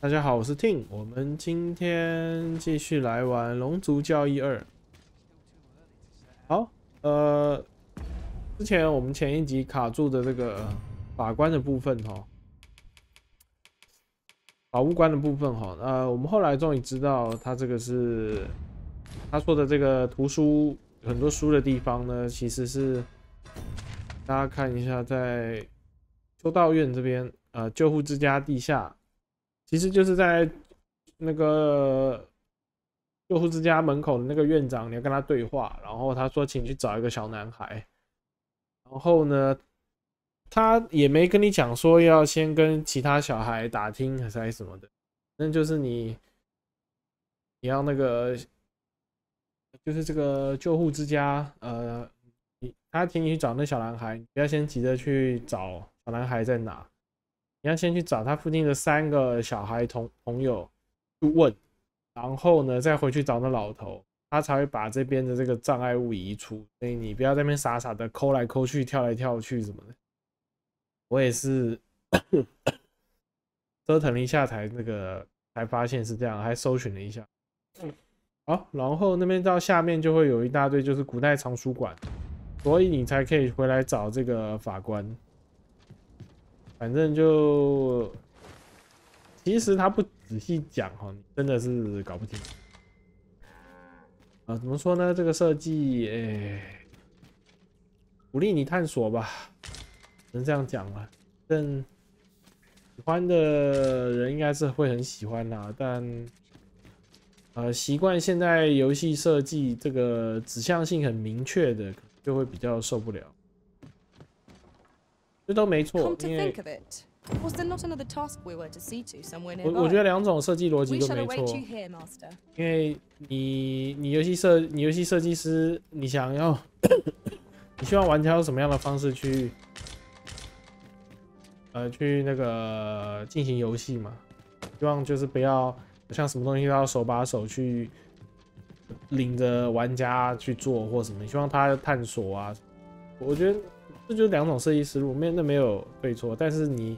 大家好，我是 Ting， 我们今天继续来玩《龙族教义2》。好，之前我们前一集卡住的这个法官的部分哈，法务官的部分哈，我们后来终于知道他这个是他说的这个图书很多书的地方呢，其实是大家看一下，在修道院这边，救护之家地下。其实就是在那个救护之家门口的那个院长，你要跟他对话，然后他说请去找一个小男孩，然后呢，他也没跟你讲说要先跟其他小孩打听还是什么的，那就是你要那个就是这个救护之家，他请你去找那小男孩，你不要先急着去找小男孩在哪。你要先去找他附近的3个小孩朋友去问，然后呢再回去找那老头，他才会把这边的这个障碍物移除。所以你不要在那边傻傻的抠来抠去、跳来跳去什么的。我也是折腾了一下才发现是这样，还搜寻了一下。好，然后那边到下面就会有一大堆就是古代藏书馆，所以你才可以回来找这个法官。反正就，其实他不仔细讲哈，你真的是搞不清。怎么说呢？这个设计，鼓励你探索吧，只能这样讲了。但喜欢的人应该是会很喜欢啦，但习惯现在游戏设计这个指向性很明确的，就会比较受不了。这都没错，因为我觉得2种设计逻辑都没错。因为你游戏设计师，你想要你希望玩家用什么样的方式去那个进行游戏嘛？希望就是不要像什么东西都要手把手去领着玩家去做或什么，你希望他探索啊。我觉得这就是2种设计思路，没有对错，但是你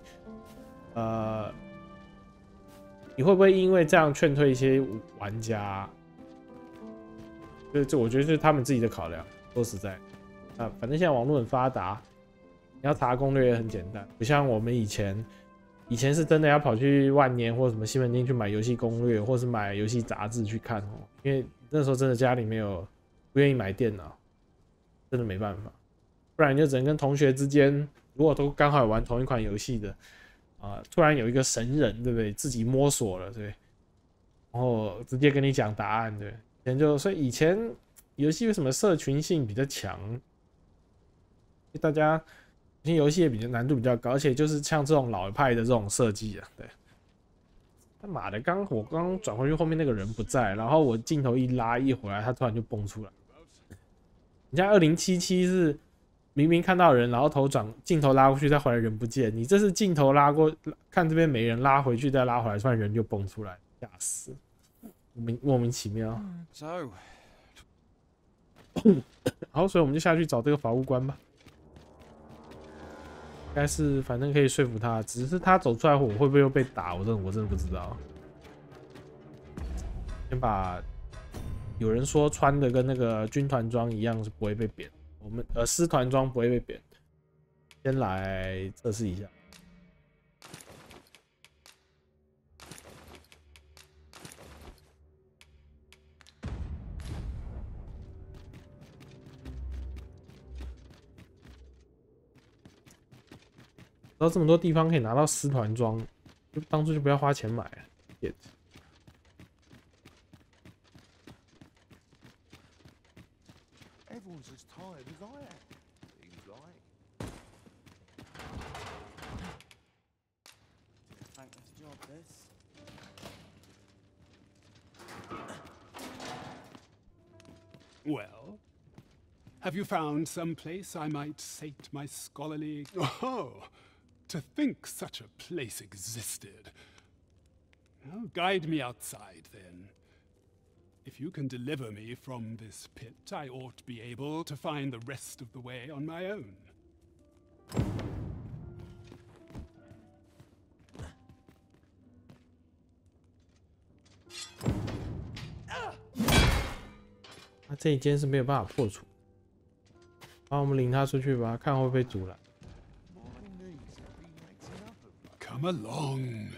会不会因为这样劝退一些玩家？这我觉得是他们自己的考量。说实在，反正现在网络很发达，你要查攻略也很简单，不像我们以前是真的要跑去万年或什么西门町去买游戏攻略，或是买游戏杂志去看哦，因为那时候真的家里没有不愿意买电脑，真的没办法。不然你就只能跟同学之间，如果都刚好玩同一款游戏的，突然有一个神人，对不对？自己摸索了，对，然后直接跟你讲答案，对。所以以前游戏为什么社群性比较强？大家以前游戏也难度比较高，而且就是像这种老派的这种设计啊，对。他妈的，我刚转回去，后面那个人不在，然后我镜头一拉一回来，他突然就蹦出来。人家2077是。明明看到人，然后镜头拉过去，再回来人不见。你这是镜头拉过，看这边没人，拉回去再拉回来，突然人就蹦出来，吓死！莫名其妙。好，所以我们就下去找这个法务官吧。应该是反正可以说服他，只是他走出来我会不会又被打？我真的不知道。先把有人说穿的跟那个军团装一样是不会被扁。我们师团装不会被扁，先来测试一下。知道这么多地方可以拿到师团装，就当初就不要花钱买了。Well, have you found some place I might sate my scholarly... Oh, to think such a place existed. Well, guide me outside, then. If you can deliver me from this pit, I ought to be able to find the rest of the way on my own. 这一间是没有办法破除。好，我们领他出去吧，看会不会阻拦。Come along.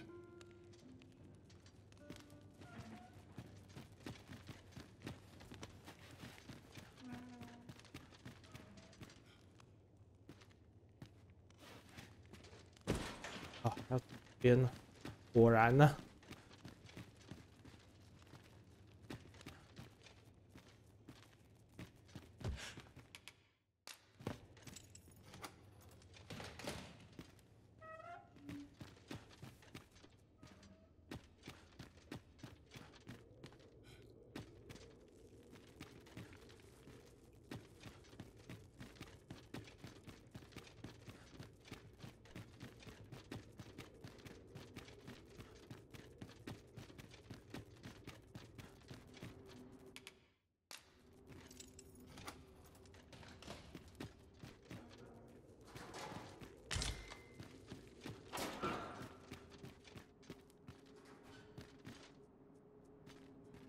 好，要左边了，果然呢。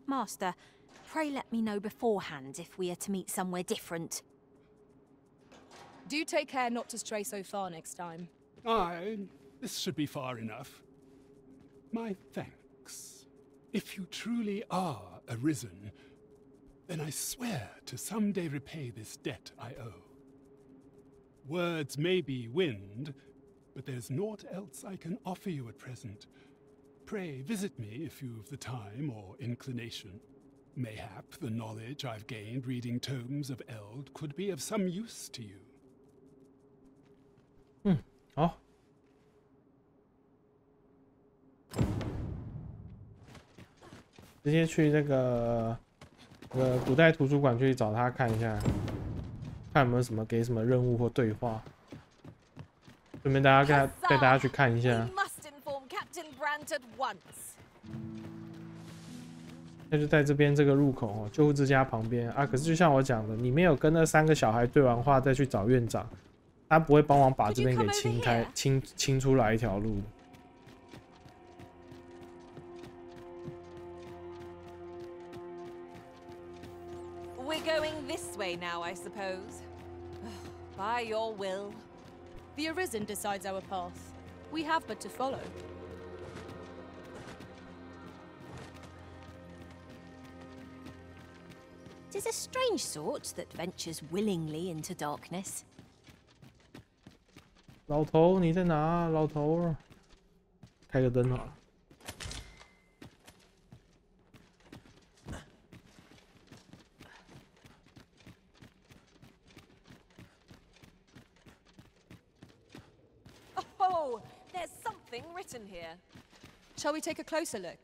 Master, pray let me know beforehand if we are to meet somewhere different. Do take care not to stray so far next time. Aye, this should be far enough. My thanks. If you truly are arisen, then I swear to someday repay this debt I owe. Words may be wind, but there's naught else I can offer you at present. Pray visit me if you've the time or inclination. Mayhap the knowledge I've gained reading tomes of Eld could be of some use to you. 好。直接去那个古代图书馆去找他看一下，看有没有什么给什么任务或对话。顺便带大家去看一下。那就在这边这个入口哦，救护之家旁边啊。可是就像我讲的，你没有跟那3个小孩对完话再去找院长，他不会帮忙把这边给清出来一条路。We're going this way now, I suppose. By your will. The Arisen decides our path. We have but to follow. Tis a strange sort that ventures willingly into darkness. 老头，你在哪？老头，开个灯好了。Oh, there's something written here. Shall we take a closer look?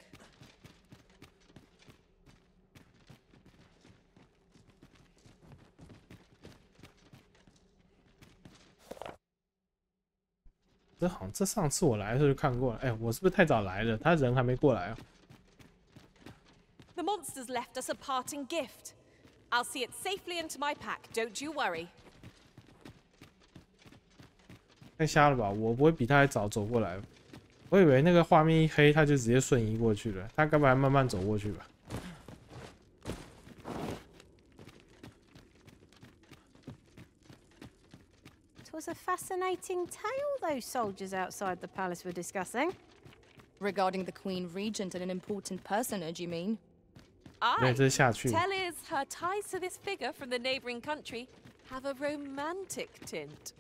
这上次我来的时候就看过了。哎，我是不是太早来了？他人还没过来啊。The monsters left us a parting gift. I'll see it safely into my pack. Don't you worry. 太瞎了吧！我不会比他还早走过来。我以为那个画面一黑，他就直接瞬移过去了。他该不会慢慢走过去吧？ 'Twas a fascinating tale those soldiers outside the palace were discussing. Regarding the Queen Regent and an important personage, you mean? Aye. Tell is her ties to this figure from the neighboring country have a romantic tint.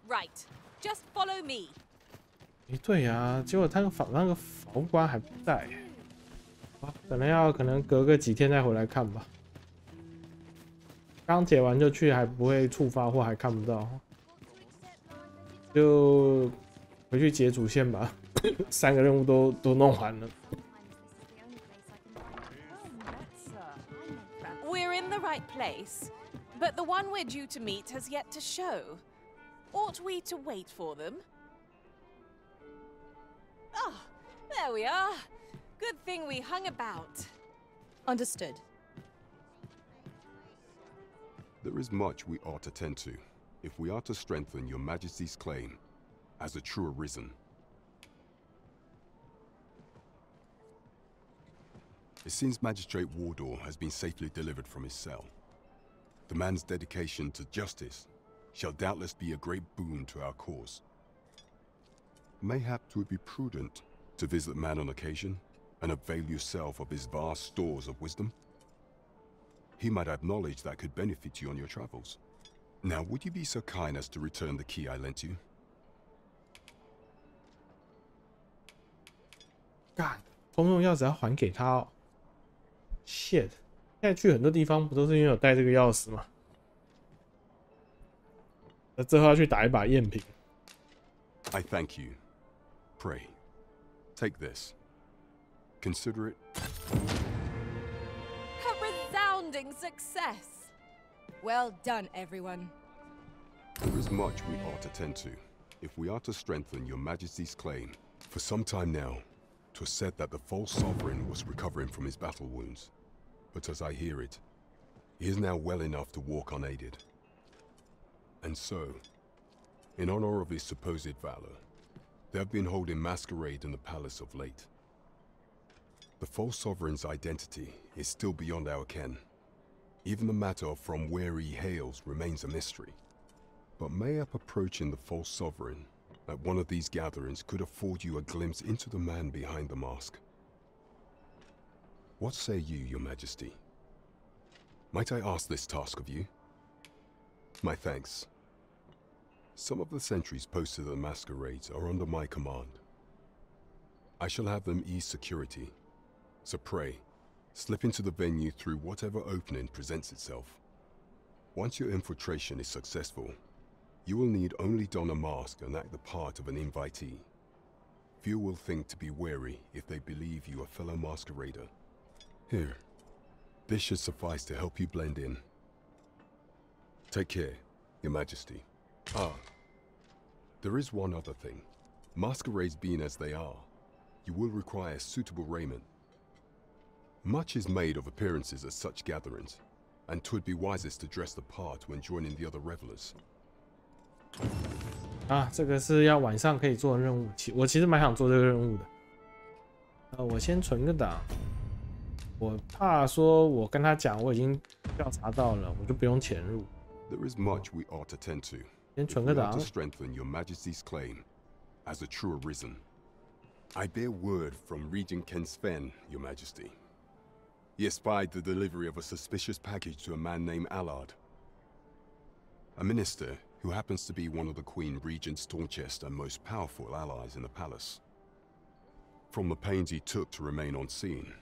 Right, just follow me. 对呀，结果那个法官还不在，可能隔个几天再回来看吧。刚解完就去，还不会触发或还看不到，就回去解主线吧。3个任务都弄完了。We're in the right place, but the one we're due to meet has yet to show. Ought we to wait for them? Ah, there we are. Good thing we hung about. Understood. There is much we ought to tend to, if we are to strengthen your Majesty's claim as a true arisen. It seems Magistrate Wardor has been safely delivered from his cell. The man's dedication to justice shall doubtless be a great boon to our cause. Mayhap 'twould be prudent to visit the man on occasion and avail yourself of his vast stores of wisdom. He might have knowledge that could benefit you on your travels. Now, would you be so kind as to return the key I lent you? 干，通用钥匙要还给他哦。shit， 现在去很多地方不都是因为有带这个钥匙吗？那最后要去打一把赝品。I thank you. Pray, take this. Consider it A resounding success. Well done, everyone. There is much we ought to tend to, if we are to strengthen your Majesty's claim. For some time now, 'twas said that the false sovereign was recovering from his battle wounds. But as I hear it, he is now well enough to walk unaided. And so, in honor of his supposed valor, they have been holding masquerade in the palace of late. The false sovereign's identity is still beyond our ken. Even the matter of from where he hails remains a mystery. But mayhap approaching the false sovereign at one of these gatherings could afford you a glimpse into the man behind the mask. What say you, Your Majesty? Might I ask this task of you? My thanks. Some of the sentries posted at the masquerades are under my command. I shall have them ease security. So pray, slip into the venue through whatever opening presents itself. Once your infiltration is successful, you will need only don a mask and act the part of an invitee. Few will think to be wary if they believe you a fellow masquerader. Here, this should suffice to help you blend in. Take care, Your Majesty. Ah, there is one other thing. Masquerades being as they are, you will require suitable raiment. Much is made of appearances at such gatherings, and 'twould be wisest to dress the part when joining the other revelers. 啊，这个是要晚上可以做的任务，我其实蛮想做这个任务的。我先存个档，我怕说我跟他讲我已经调查到了，我就不用潜入。There is much we ought to tend to. 先存个档。To strengthen your Majesty's claim as a true arisen. I bear word from Regent Ken Sven, Your Majesty. He espied the delivery of a suspicious package to a man named Allard, a minister who happens to be one of the Queen Regent's staunchest and most powerful allies in the palace. From the pains he took to remain on scene,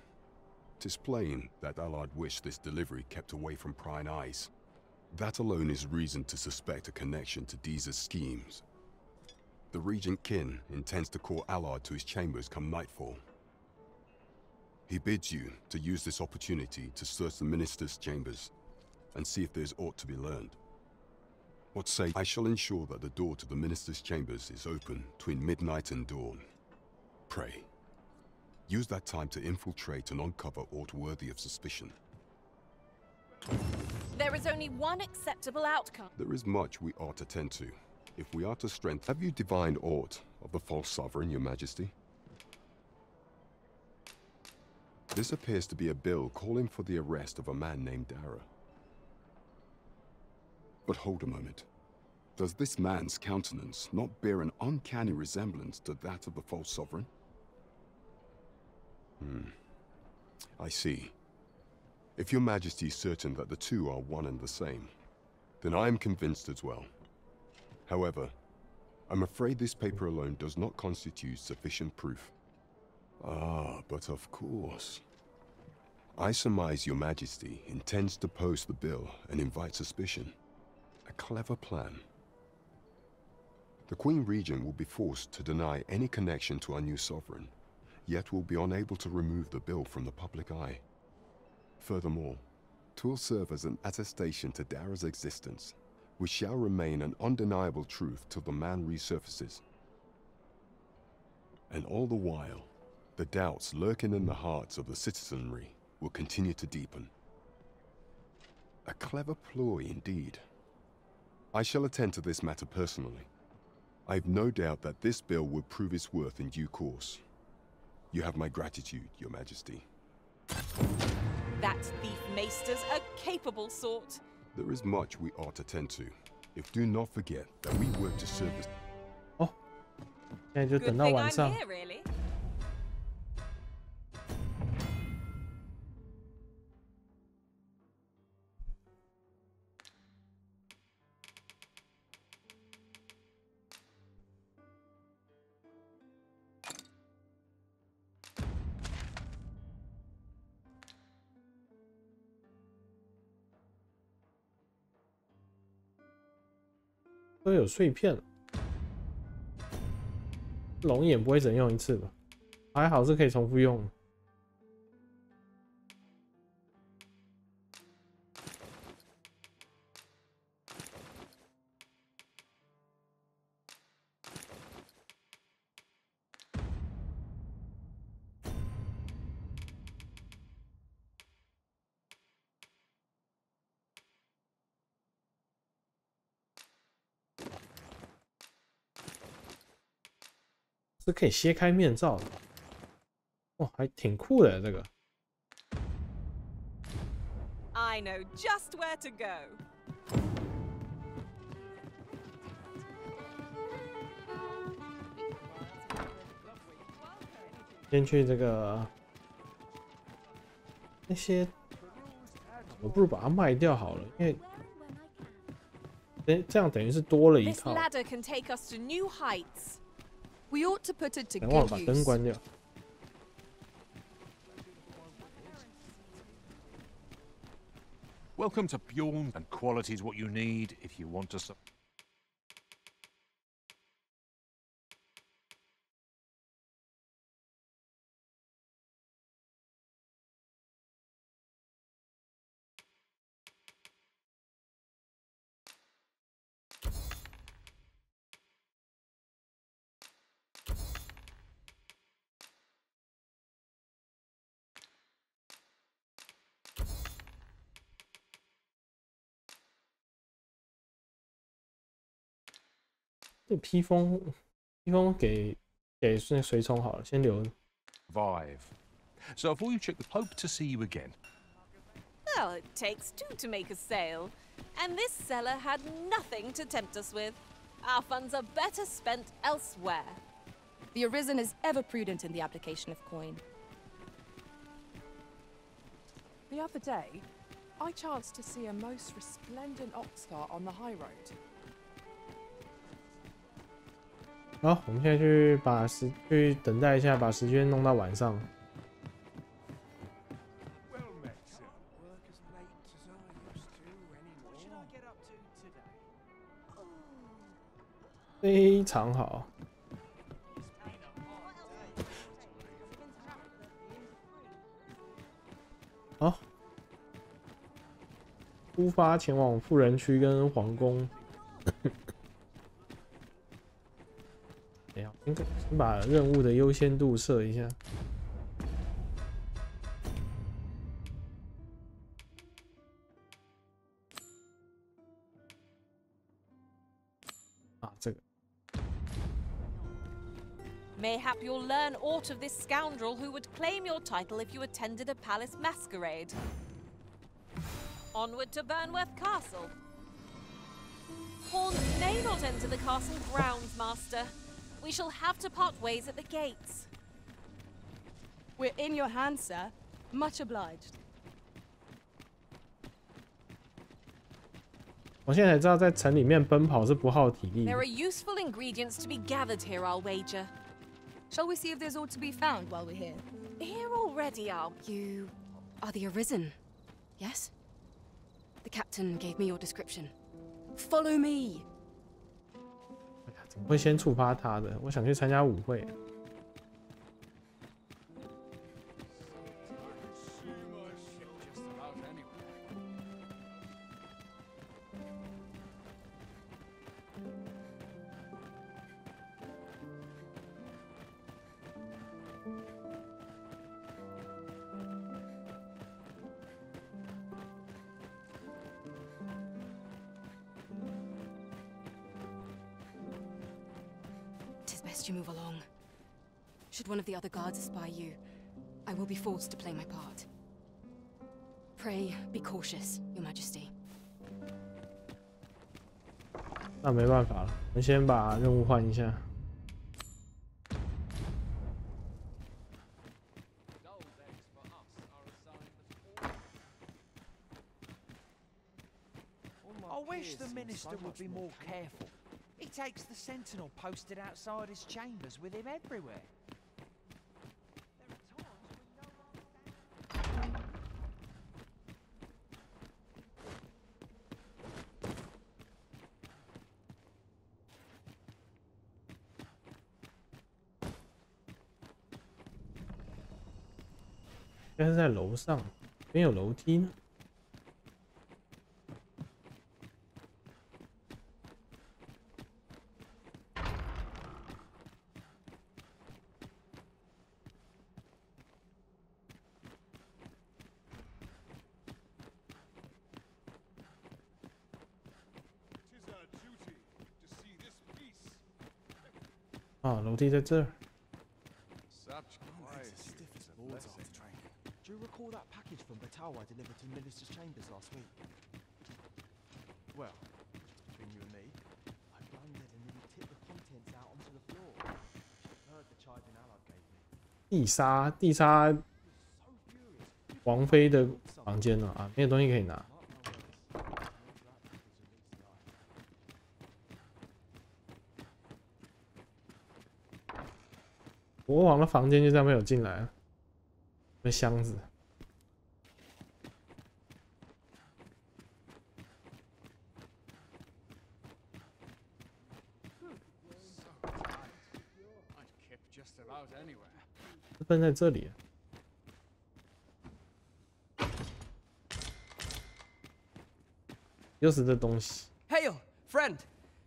'tis plain that Allard wished this delivery kept away from prying eyes. That alone is reason to suspect a connection to Deeza's schemes. The Regent Kin intends to call Allard to his chambers come nightfall. He bids you to use this opportunity to search the minister's chambers and see if there's aught to be learned. What say I shall ensure that the door to the minister's chambers is open between midnight and dawn. Pray, use that time to infiltrate and uncover aught worthy of suspicion. There is only one acceptable outcome. There is much we ought to tend to, if we are to strengthen. Have you divined aught of the false sovereign, Your Majesty? This appears to be a bill calling for the arrest of a man named Dara. But hold a moment. Does this man's countenance not bear an uncanny resemblance to that of the false sovereign? I see. If Your Majesty is certain that the two are one and the same, then I am convinced as well. However, I'm afraid this paper alone does not constitute sufficient proof. Ah, but of course. I surmise Your Majesty intends to post the bill and invite suspicion. A clever plan. The Queen Regent will be forced to deny any connection to our new sovereign, yet will be unable to remove the bill from the public eye. Furthermore, 'twill serve as an attestation to Dara's existence, which shall remain an undeniable truth till the man resurfaces. And all the while, the doubts lurking in the hearts of the citizenry will continue to deepen. A clever ploy indeed. I shall attend to this matter personally. I've no doubt that this bill will prove its worth in due course. You have my gratitude, Your Majesty. That thief maester's a capable sort. There is much we ought to tend to. If do not forget that we work to serve the... 哦，现在就等到晚上。 都有碎片了，龙眼不会只能用一次吧？还好是可以重复用。是可以掀开面罩的，哦，还挺酷的这个。I know just where to go. 先去这个那些，我不如把它卖掉好了，因为这样等于是多了一 This 套。 ladder can take us to new heights. We ought to put it to 等忘了 good 把灯 use. 关掉。 Welcome to Bjorn, and quality is what you need if you want to.这披风给随从好了，先留。 Survive. So before you check the Pope to see you again. Well, it takes two to make a sale. And this seller had nothing to tempt us with. Our funds are better spent elsewhere. The Arisen is ever prudent in the application of coin. The other day, I chanced to see a most resplendent ox cart on the high road. 好，我们现在去等待一下，把时间弄到晚上。非常好。好，出发前往富人区跟皇宫。先把任务的优先度设一下。啊，这个。 Mayhap you'll learn aught of this scoundrel who would claim your title if you attended a palace masquerade. Onward to Burnworth Castle. Horns may not enter the castle grounds, Master. We shall have to part ways at the gates. We're in your hands, sir. Much obliged. 我现在才知道，在城里面奔跑是不耗体力的。 There are useful ingredients to be gathered here, I'll wager. Shall we see if there's aught to be found while we're here? Here already, You are the Arisen, yes? The captain gave me your description. Follow me. 怎么会先触发他的？我想去参加舞会。best you move along. Should one of the other guards espy you, I will be forced to play my part. Pray, be cautious, Your Majesty. 那没办法了，我们先把任务换一下。I wish the minister would be more careful. He takes the sentinel posted outside his chambers with him everywhere. 应该是在楼上，没有楼梯呢。啊，楼梯在这儿。 Do you recall that package from Batawa delivered to Minister's chambers last week? Well, between you and me, I blundered and nearly tipped the contents out onto the floor. Heard the charging ally gave me. 地杀王妃的房间了啊，没有东西可以拿。国王的房间就这样被我进来了。 那箱子，分在这里。又是这东西。Hail, friend!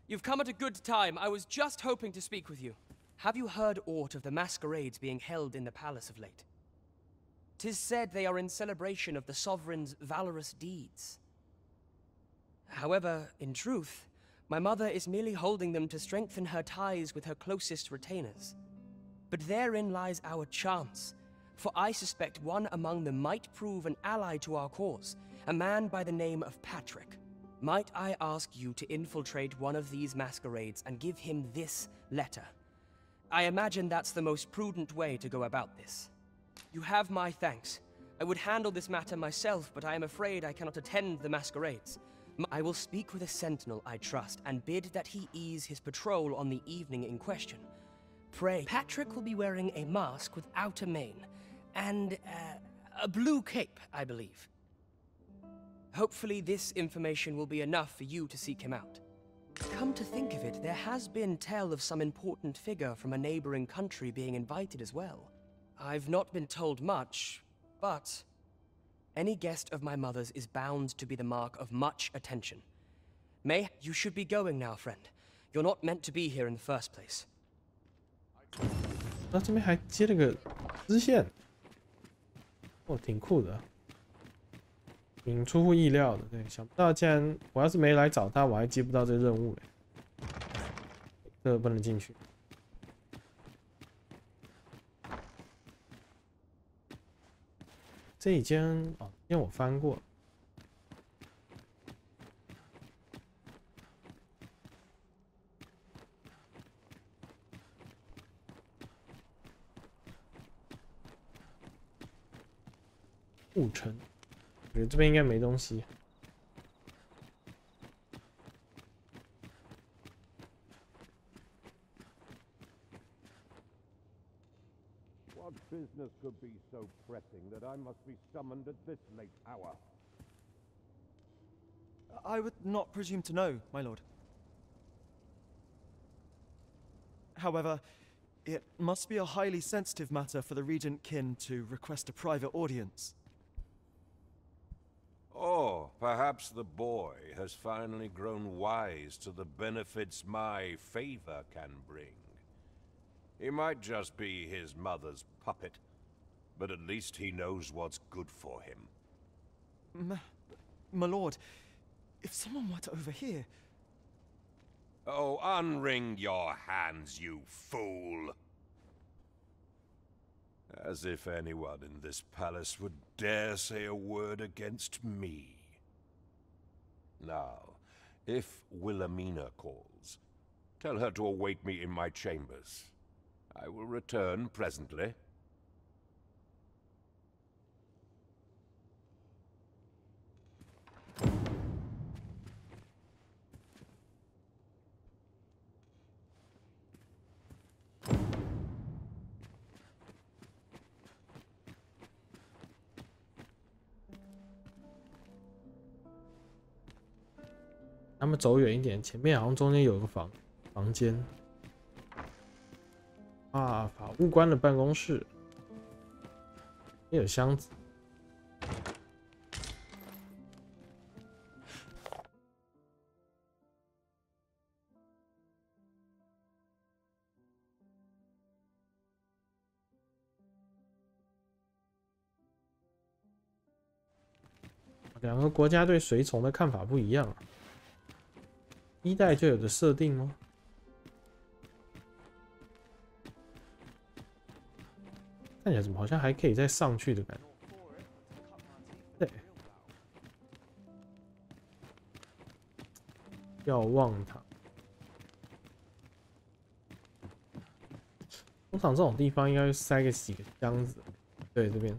You've come at a good time. I was just hoping to speak with you. Have you heard aught of the masquerades being held in the palace of late? 'Tis said they are in celebration of the sovereign's valorous deeds. However, in truth, my mother is merely holding them to strengthen her ties with her closest retainers. But therein lies our chance, for I suspect one among them might prove an ally to our cause, a man by the name of Patrick. Might I ask you to infiltrate one of these masquerades and give him this letter? I imagine that's the most prudent way to go about this. You have my thanks. I would handle this matter myself, but I am afraid I cannot attend the masquerades. I will speak with a sentinel I trust, and bid that he ease his patrol on the evening in question. Pray, Patrick will be wearing a mask without a mane, and a blue cape, I believe. Hopefully this information will be enough for you to seek him out. Come to think of it, there has been tell of some important figure from a neighboring country being invited as well. I've not been told much, but any guest of my mother's is bound to be the mark of much attention. May, you should be going now, friend. You're not meant to be here in the first place. 那这边还接了个支线，哦，挺酷的，挺出乎意料的。对，想不到竟然我要是没来找他，我还接不到这个任务嘞。这个不能进去。这一间哦，因为我翻过了。雾城，我觉得这边应该没东西。What business could be so pressing that I must be summoned at this late hour? I would not presume to know, my lord. However, it must be a highly sensitive matter for the regent kin to request a private audience. Or perhaps the boy has finally grown wise to the benefits my favor can bring. He might just be his mother's puppet, but at least he knows what's good for him. My lord, if someone were to overhear... Oh, unring your hands, you fool! As if anyone in this palace would dare say a word against me. Now, if Wilhelmina calls, tell her to await me in my chambers. I will return presently. 他们走远一点，前面好像中间有个房间。啊，法务官的办公室，也有箱子。两个国家对随从的看法不一样啊。一代就有的设定吗？看起来怎么好像还可以再上去的感觉？对，瞭望塔。通常这种地方应该塞个几个箱子。对，这边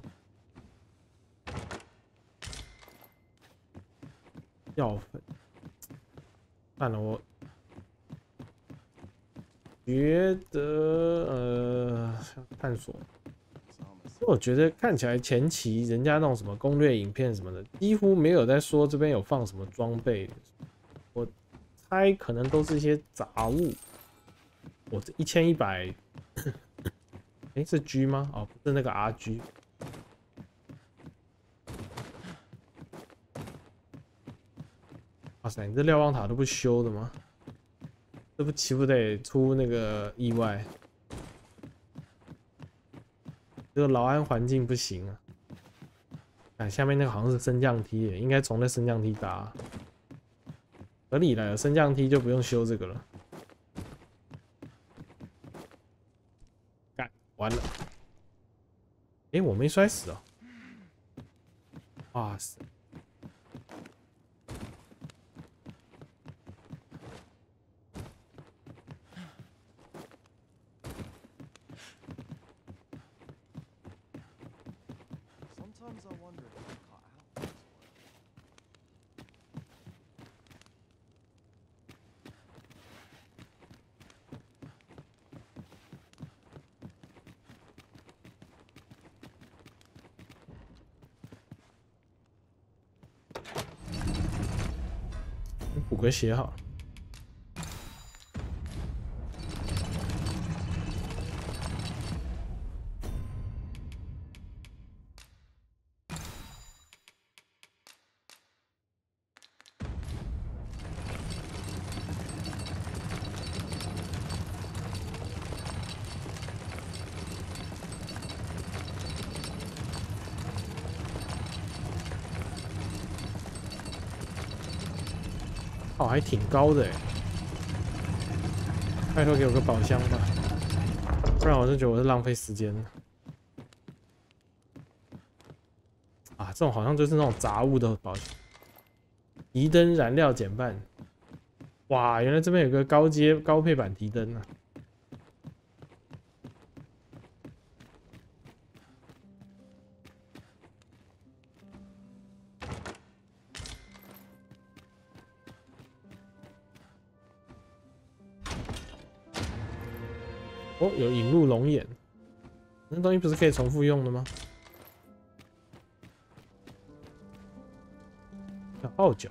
药粉。算了，我觉得探索。我觉得看起来前期人家那种什么攻略影片什么的，几乎没有在说这边有放什么装备。我猜可能都是一些杂物。我这1100，哎，是 G 吗？哦，不是那个 RG。哇塞，你这瞭望塔都不修的吗？这不岂不得出那个意外？这个劳安环境不行啊！看下面那个好像是升降梯耶，应该从那升降梯搭。合理了，有升降梯就不用修这个了。干，完了！哎，我没摔死哦！哇塞！ 补个血好了。哦，还挺高的哎！拜托给我个宝箱吧，不然我就觉得我是浪费时间了。啊，这种好像就是那种杂物的宝箱。提灯燃料减半，哇，原来这边有个高配版提灯啊！哦，有引入龙眼，那东西不是可以重复用的吗？小号角，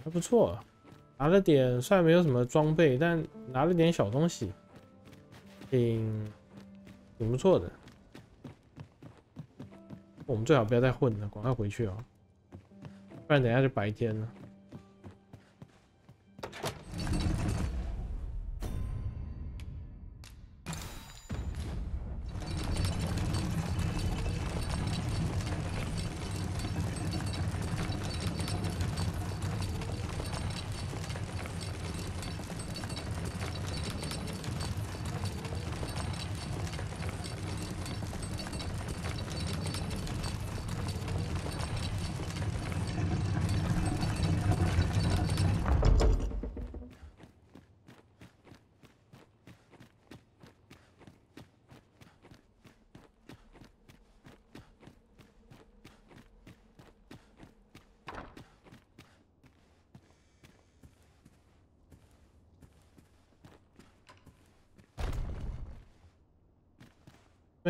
还不错，拿了点，虽然没有什么装备，但拿了点小东西，挺不错的。 我们最好不要再混了，赶快回去哦，不然等一下就白天了。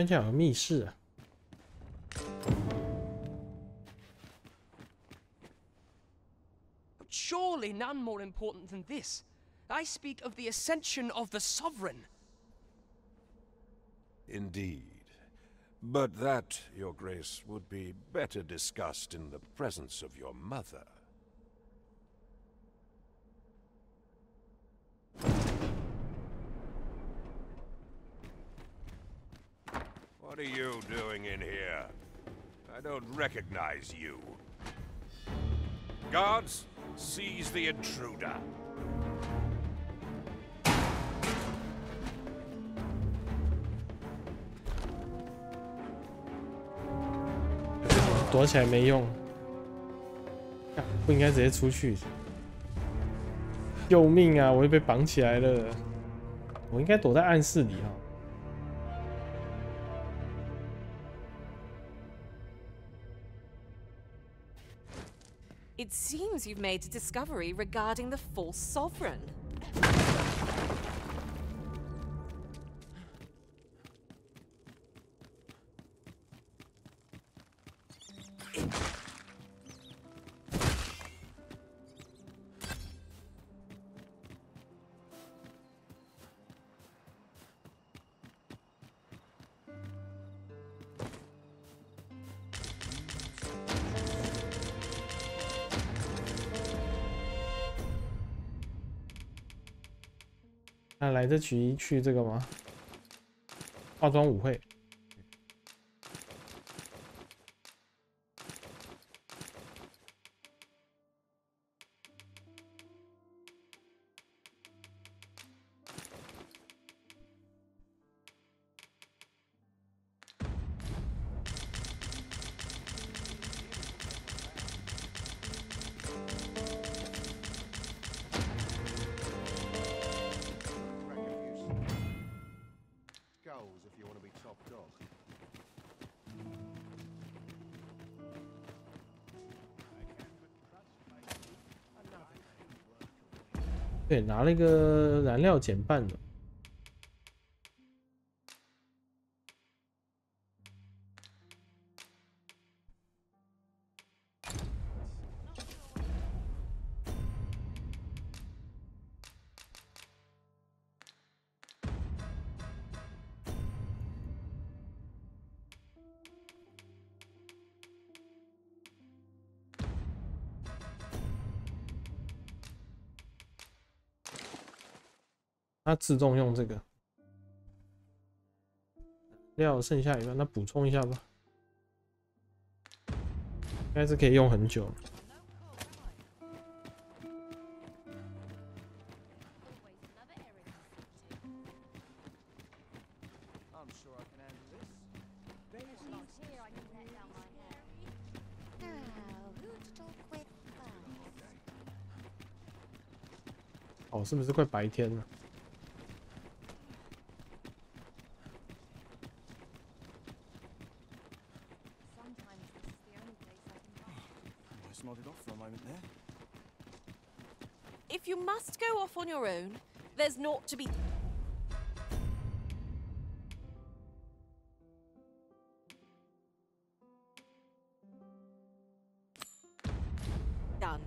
边有个密室啊。 Surely none more important than this. I speak of the ascension of the sovereign. Indeed. But that, Your Grace, would be better discussed in the presence of your mother. What are you doing in here? I don't recognize you. Guards, seize the intruder. 躲起来没用，不应该直接出去。救命啊！我又被绑起来了。我应该躲在暗室里哈。 It seems you've made a discovery regarding the false sovereign.那来得及去这个吗？化妆舞会。对，拿了一个燃料减半的。它自动用这个料剩下一半，那补充一下吧，应该是可以用很久。哦，是不是快白天了？ If you must go off on your own, there's naught to be. Done.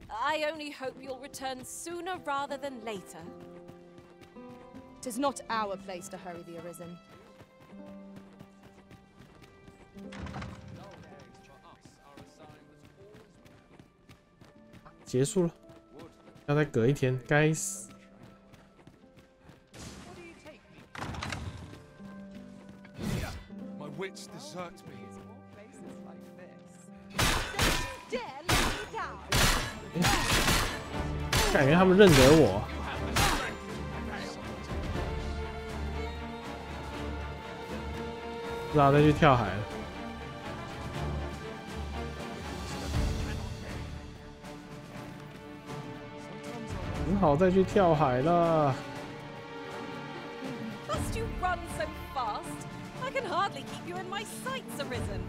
I only hope you'll return sooner rather than later. 'Tis not our place to hurry the Arisen. 结束了，要再隔一天，该死！ My wits desert me. 感觉他们认得我。不知道再去跳海了。 很好，再去跳海了。 Must you run so fast? I can hardly keep you in my sights, Arisen.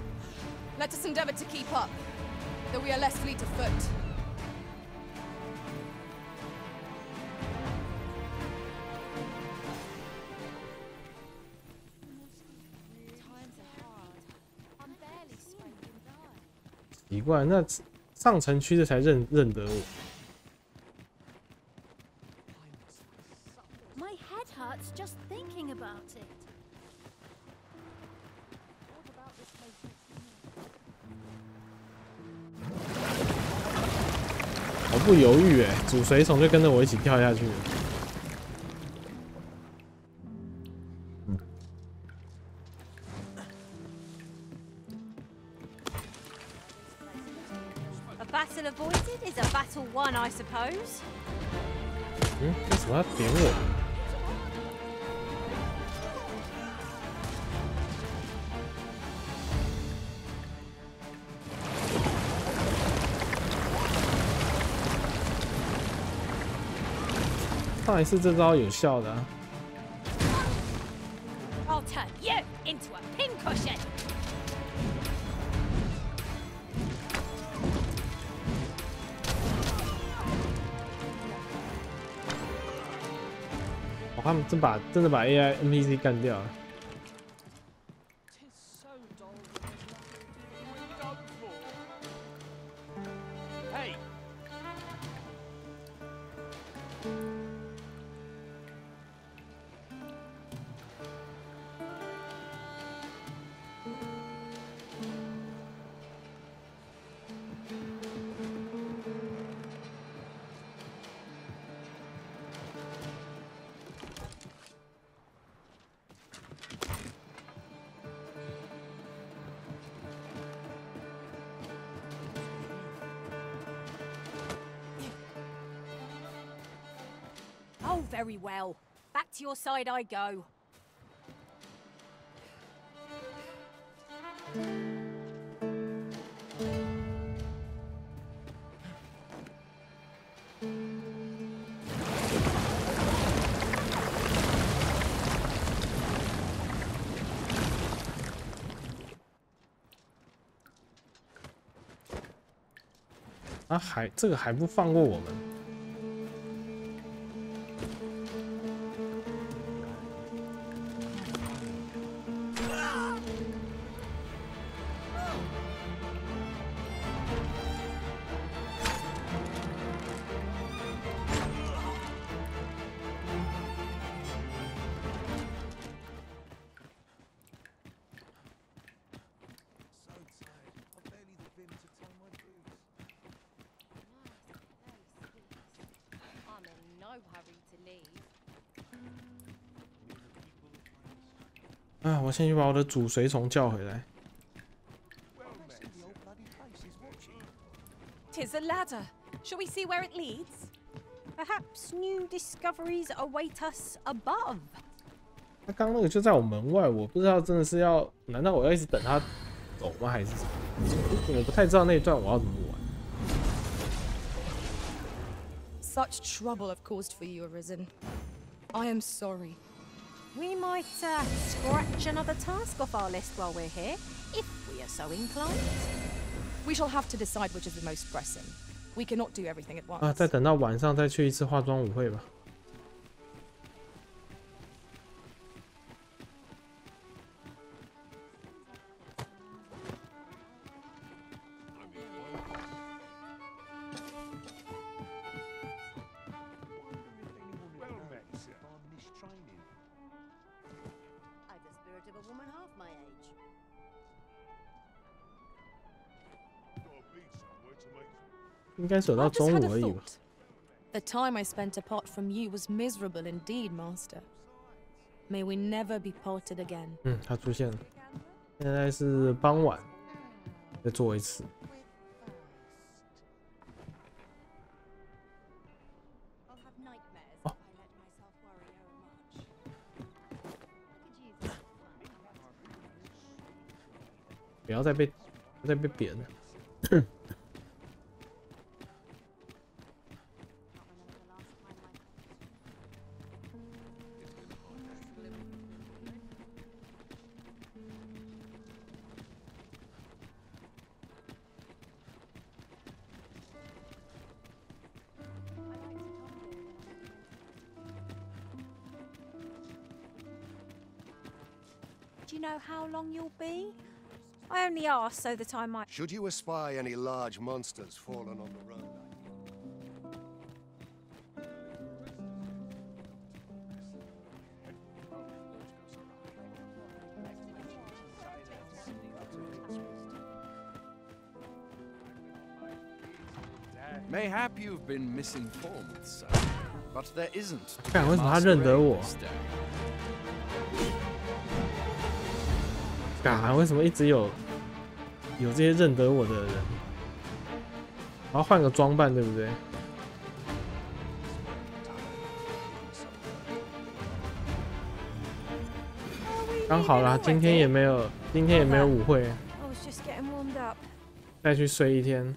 Let us endeavor to keep up, though we are less fleet of foot. 奇怪，那上城区的才认得我。My head hurts just thinking about it. 毫不犹豫主随从就跟着我一起跳下去了。A battle avoided is a battle won, I suppose. 为什么要点我？上一次这招有效的啊。I'll turn you into a pincushion. 他们真的把 AI NPC 干掉了。Oh, very well. Back to your side I go. 啊，这个还不放过我们？啊！我先去把我的主随从叫回来。'Tis a ladder. Shall we see where it leads? Perhaps new discoveries await us above. 他刚那个就在我门外，我不知道真的是要，难道我要一直等他走吗？还是什么？我不太知道那一段我要怎么玩。Such trouble I've caused for you, Arisen. I am sorry. We might scratch another task off our list while we're here, if we are so inclined. We shall have to decide which is the most pressing. We cannot do everything at once. 啊，再等到晚上再去一次化妆舞会吧。应该守到中午而已吧。The time I spent apart from you was miserable indeed, Master. May we never be parted again. 他出现了，现在是傍晚，再做一次。哦，不要再被扁了。Do you know how long you'll be? I only asked so that I might. Should you espy any large monsters fallen on the road? Mayhap you've been misinformed, sir, but there isn't. 看为什么他认得我？干，为什么一直有这些认得我的人？我要换个装扮，对不对？刚好啦，今天也没有舞会，再去睡一天。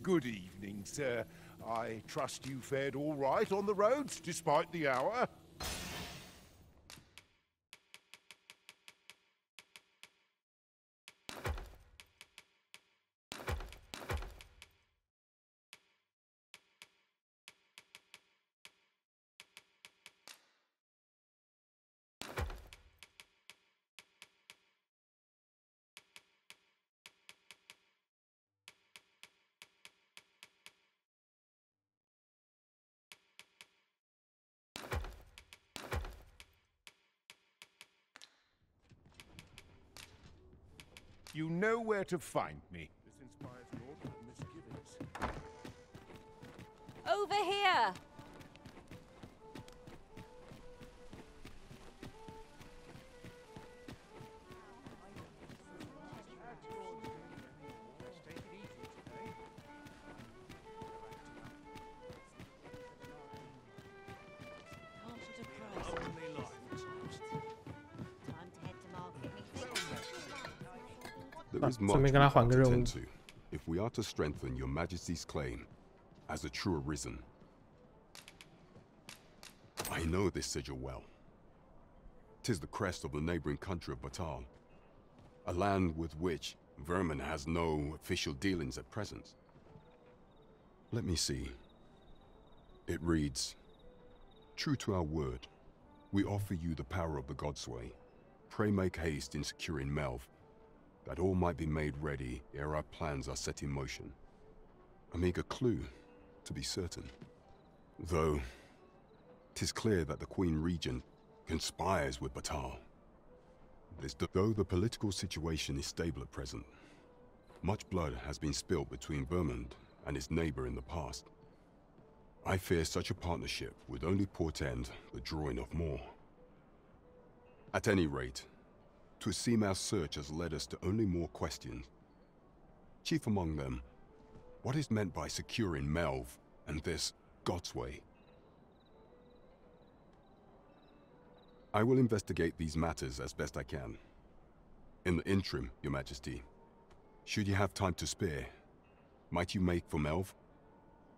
Good evening, sir. I trust you fared all right on the roads, despite the hour. You know where to find me. This inspires naught but misgivings. Over here! There is much we have to tend to if we are to strengthen your Majesty's claim as a true arisen. I know this sigil well. 'Tis the crest of the neighboring country of Batal, a land with which Vermin has no official dealings at present. Let me see. It reads, "True to our word, we offer you the power of the Godsway. Pray make haste in securing Melv, that all might be made ready ere our plans are set in motion." A meager clue, to be certain. Though, 'tis clear that the Queen Regent conspires with Batal. Though the political situation is stable at present, much blood has been spilled between Vermund and its neighbor in the past. I fear such a partnership would only portend the drawing of more. At any rate, 'twould seem our search has led us to only more questions. Chief among them, what is meant by securing Melv and this Godsway? I will investigate these matters as best I can. In the interim, Your Majesty, should you have time to spare, might you make for Melv?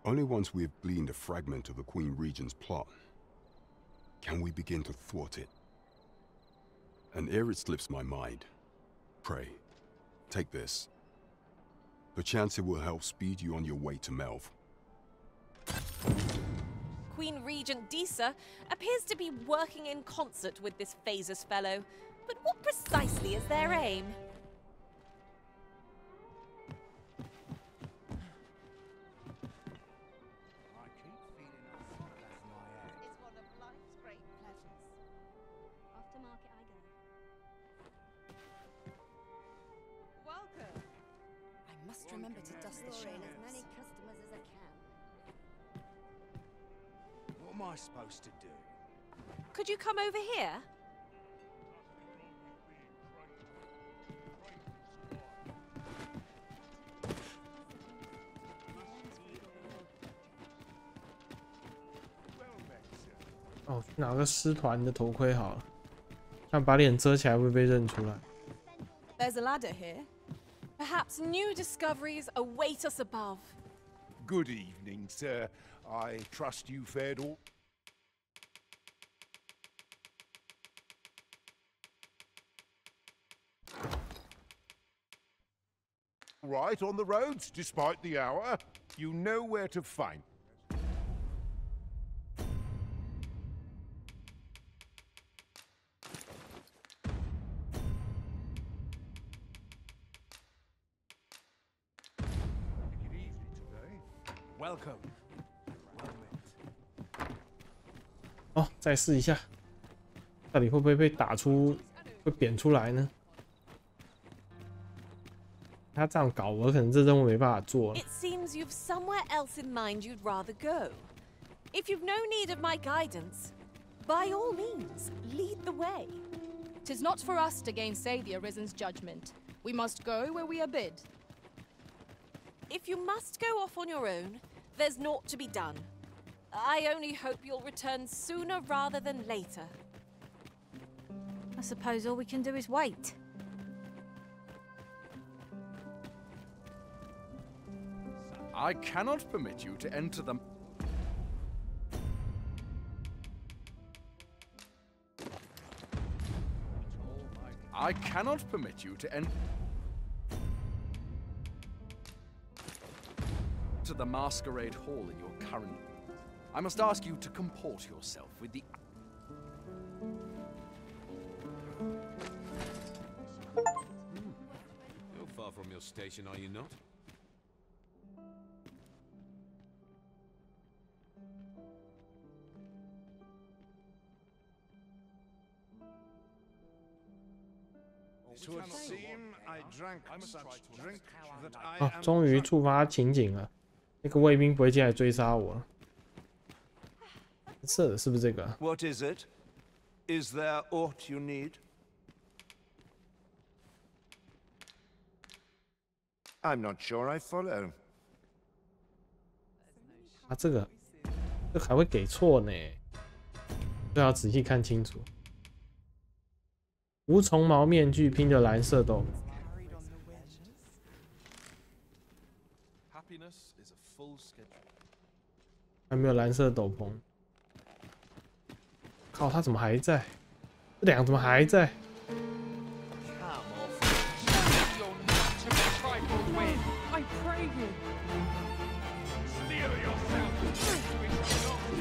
Only once we have gleaned a fragment of the Queen Regent's plot can we begin to thwart it. And ere it slips my mind, pray, take this. Perchance it will help speed you on your way to Melv. Queen Regent Disa appears to be working in concert with this Phasus fellow, but what precisely is their aim? Remember to dust the shade. As many customers as I can. What am I supposed to do? Could you come over here?哦，去拿个师团的头盔好了。看把脸遮起来会不会被认出来？ There's a ladder here. Perhaps new discoveries await us above. Good evening, sir. I trust you fared all right on the roads, despite the hour. You know where to find. Welcome. 哦，再试一下，到底会不会被打出，会扁出来呢？他这样搞，我可能这任务没办法做了。 It seems you've somewhere else in mind you'd rather go. If you've no need of my guidance, by all means, lead the way. 'Tis not for us to gainsay the Arisen's judgment. We must go where we are bid. If you must go off on your own, there's naught to be done. I only hope you'll return sooner rather than later. I suppose all we can do is wait. I cannot permit you to enter the... I cannot permit you to enter the masquerade hall in your current... I must ask you to comport yourself with the... You're far from your station, are you not? It would seem I drank such drink that I 哦， am 终于触发情景了，那个卫兵不会进来追杀我了。是的，是不是这个？ What is it? Is there aught you need? I'm not sure I follow. 啊，这个还会给错呢，都要仔细看清楚。无虫毛面具拼着蓝色斗， Happiness is a full schedule. 还没有蓝色斗篷。靠，他怎么还在？这两个怎么还在？ I pray you. Steel yourself.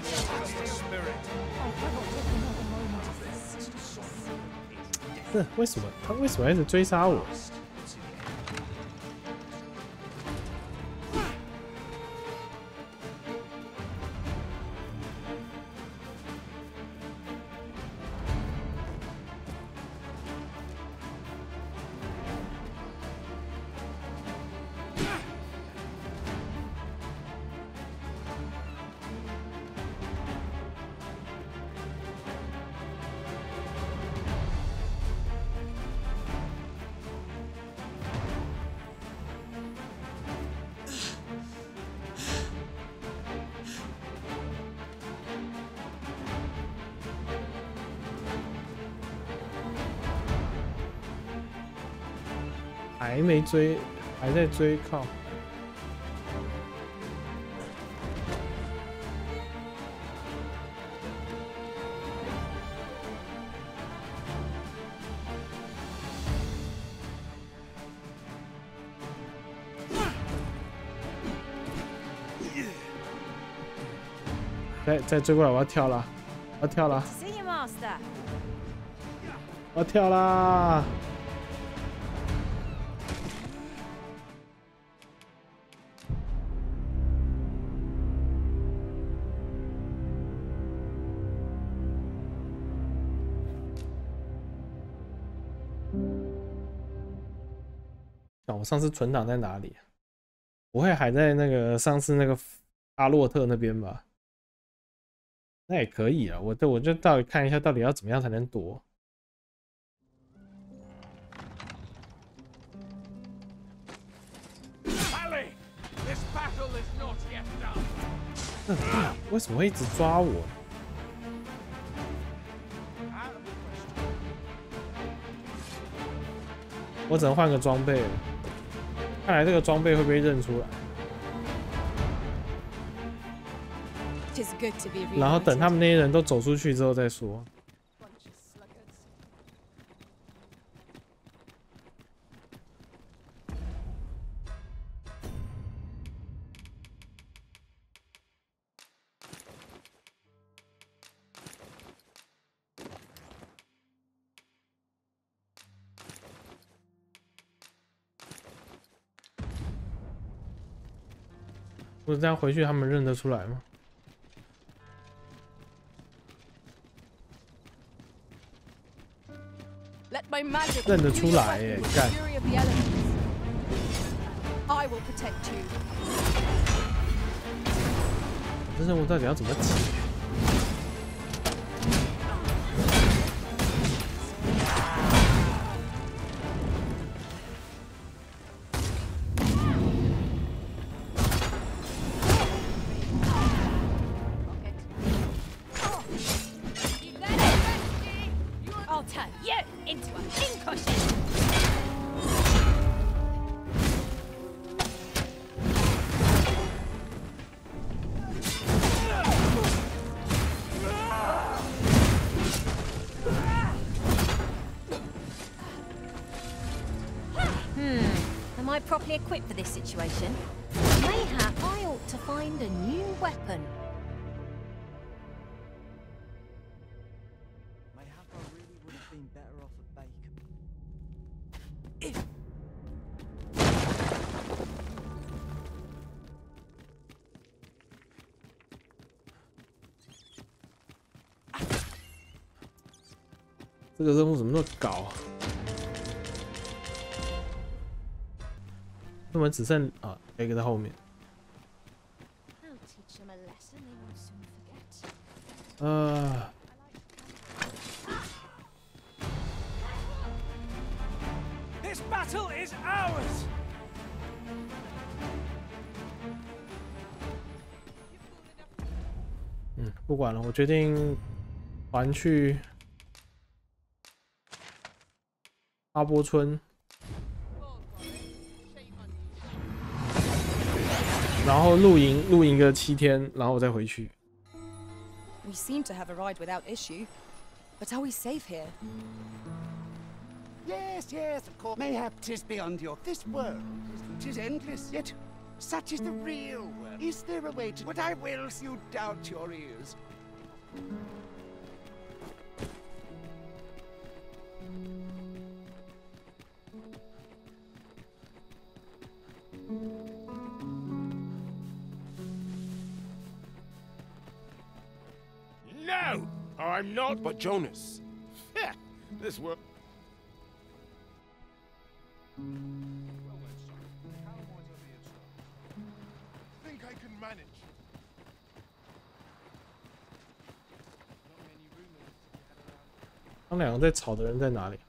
Just a spirit. I cannot take another moment of this. 这为什么？他为什么一直追杀我？ 还没追，还在追，靠！再追过来，我要跳了，我要跳了， See you, Master. 我要跳啦！ 我上次存档在哪里？不会还在那个上次那个阿洛特那边吧？那也可以啊，我就到底看一下，到底要怎么样才能躲？为什么会一直抓我？我只能换个装备了。看来这个装备会被认出来。然后等他们那些人都走出去之后再说。不是这样回去，他们认得出来吗？认得出来耶！干。这任务到底要怎么解？Properly equipped for this situation. Mayhap I ought to find a new weapon. Mayhap I really would have been better off a bacon. 这个任务怎么那么搞？我们只剩啊，一个在后面。This battle is ours. 不管了，我决定还去阿波村。 然后露营个7天，然后我再回去。We seem to have arrived without issue, but are we safe here? Yes, yes, of course. Mayhap 'tis beyond your. This world, 'tis endless, yet such is the real world. Is there a way to? But I will, you doubt your ears. No, I'm not. But Jonas, this work. Think I can manage. 他们两个在吵的人在哪里？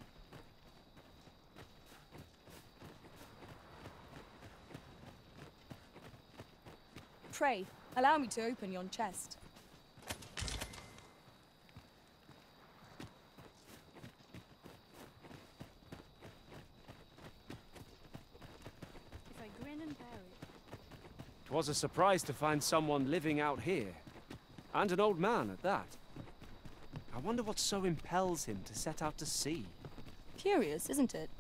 Pray, allow me to open yon chest. If I grin and bear it. 'Twas a surprise to find someone living out here, and an old man at that. I wonder what so impels him to set out to sea. Curious, isn't it?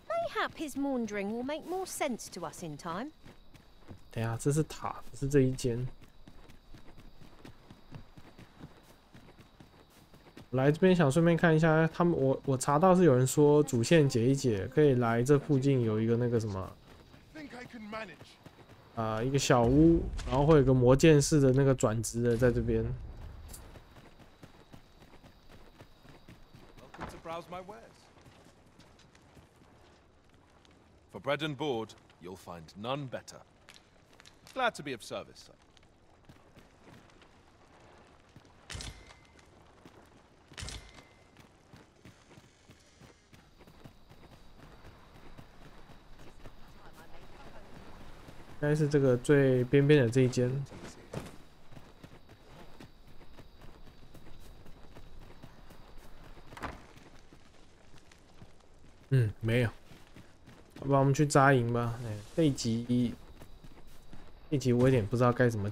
Mayhap his maundering will make more sense to us in time. 等一下，这是塔，不是这一间。来这边想顺便看一下，他们我查到是有人说主线解一解，可以来这附近有一个那个什么，一个小屋，然后会有个魔剑士的那个转职的在这边。 To browse my wares. For bread and board, you'll find none better. Glad to be of service, sir. 应该是这个最边边的这一间。没有。吧，我们去扎营吧。这一集我有点不知道该怎么。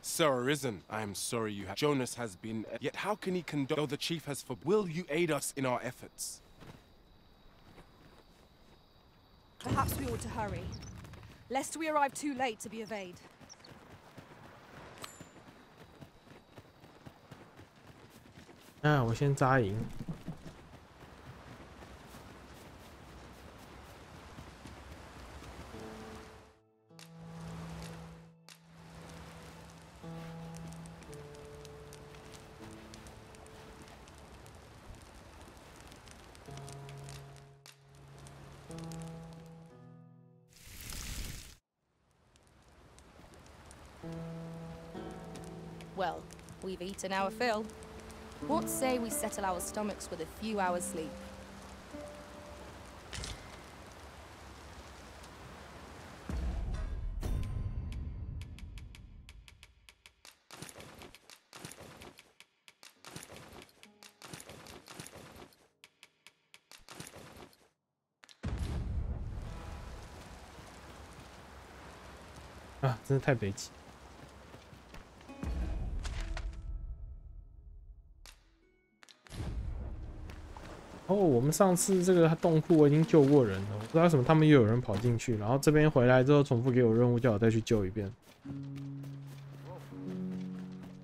Sir Arisen, I am sorry you have. Jonas has been. Yet how can he condone? Though the chief has for. Will you aid us in our efforts? Perhaps we ought to hurry, lest we arrive too late to be of aid. 我先扎营。Well, we've eaten our fill. What say we settle our stomachs with a few hours' sleep? Ah, 真的太北极。哦，我们上次这个洞窟我已经救过人了，我不知道为什么他们又有人跑进去，然后这边回来之后重复给我任务，叫我再去救一遍，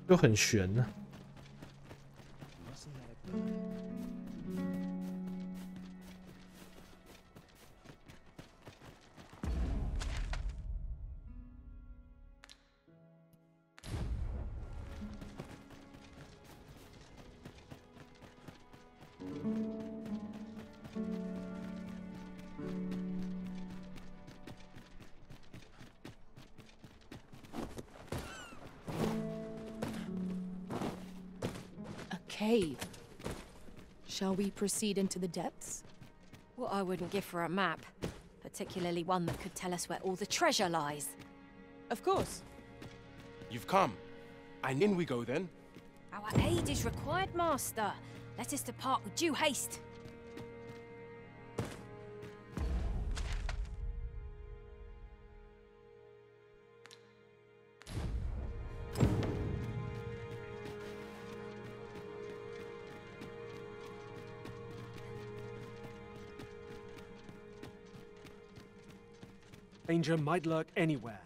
就很悬呢。Cave. Shall we proceed into the depths? What I wouldn't give for a map, particularly one that could tell us where all the treasure lies. Of course. You've come. And in we go then. Our aid is required, Master. Let us depart with due haste. Danger might lurk anywhere.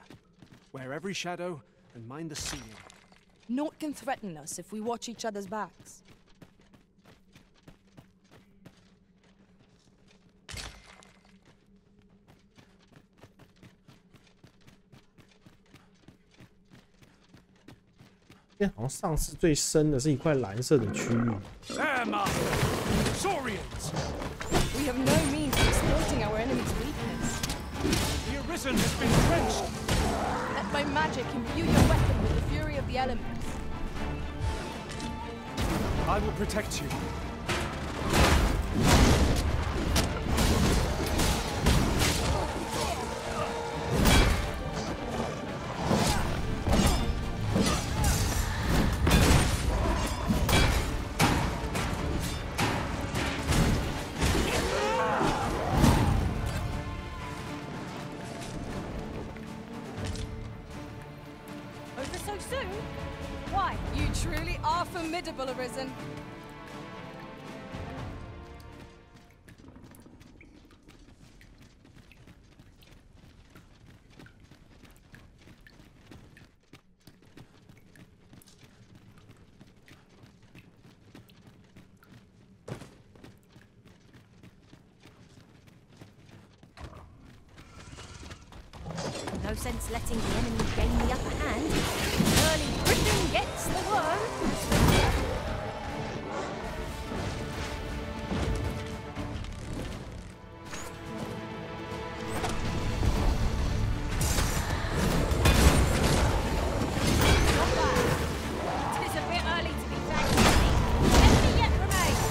Wear every shadow and mind the ceiling. Naught can threaten us if we watch each other's backs. Yeah, 好像上次最深的是一块蓝色的区域。 Emma! Saurians! We have no means of exploiting our enemy's weakness. The Arisen has been drenched! Let my magic imbue your weapon with the fury of the elements. I will protect you. Over so soon? Why, you truly are formidable, Arisen. No sense letting the enemy gain the upper hand. Early Britain gets the worm. It is a bit early to be thankful. Enemy yet remains.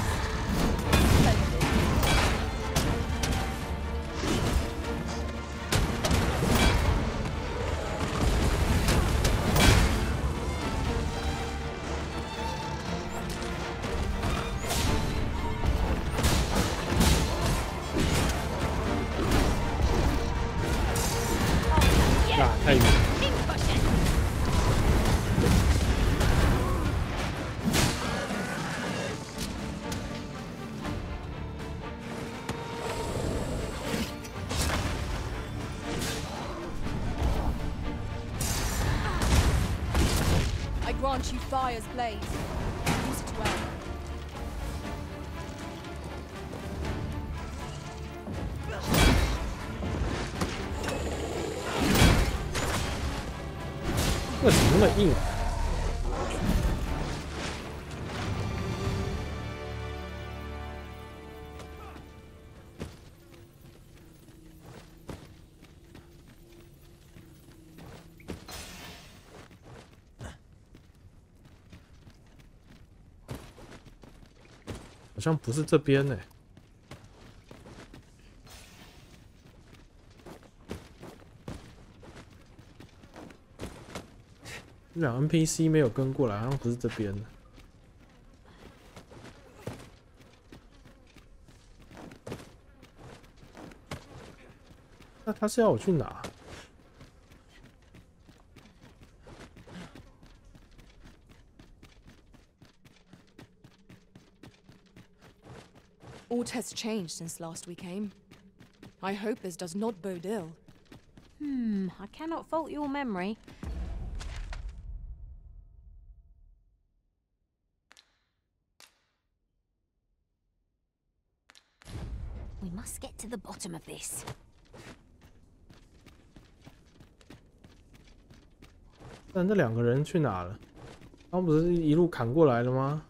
太远。I grant you fire's blaze. Use it well. 为什么那么硬？好像不是这边呢。这两 NPC 没有跟过来，好像不是这边的。那他是要我去哪？ Aught has changed since last we came. I hope this does not bode ill. I cannot fault your memory. We must get to the bottom of this. 但这两个人去哪了？他们不是一路砍过来了吗？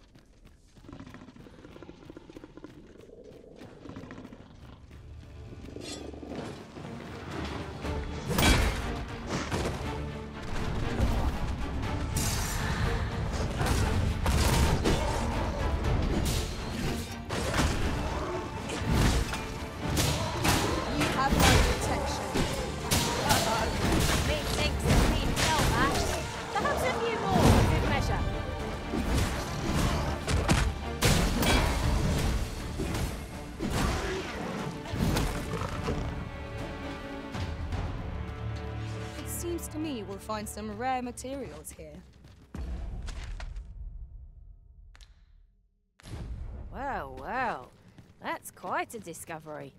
Seems to me we'll find some rare materials here. Well, well, that's quite a discovery.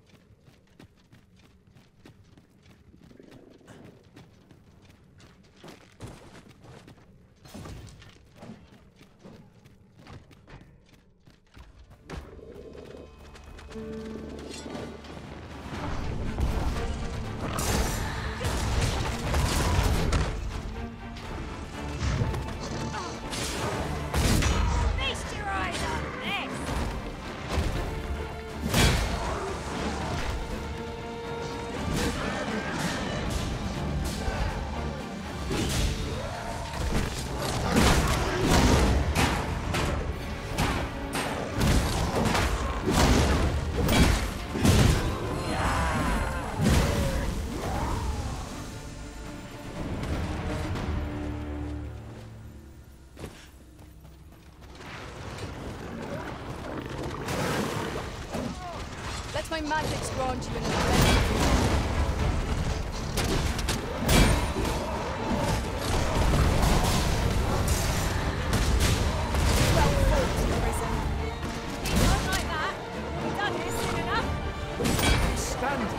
Let my magics grant you an adventure. Well fought, prison. Not like that. We've done this soon enough. Stand.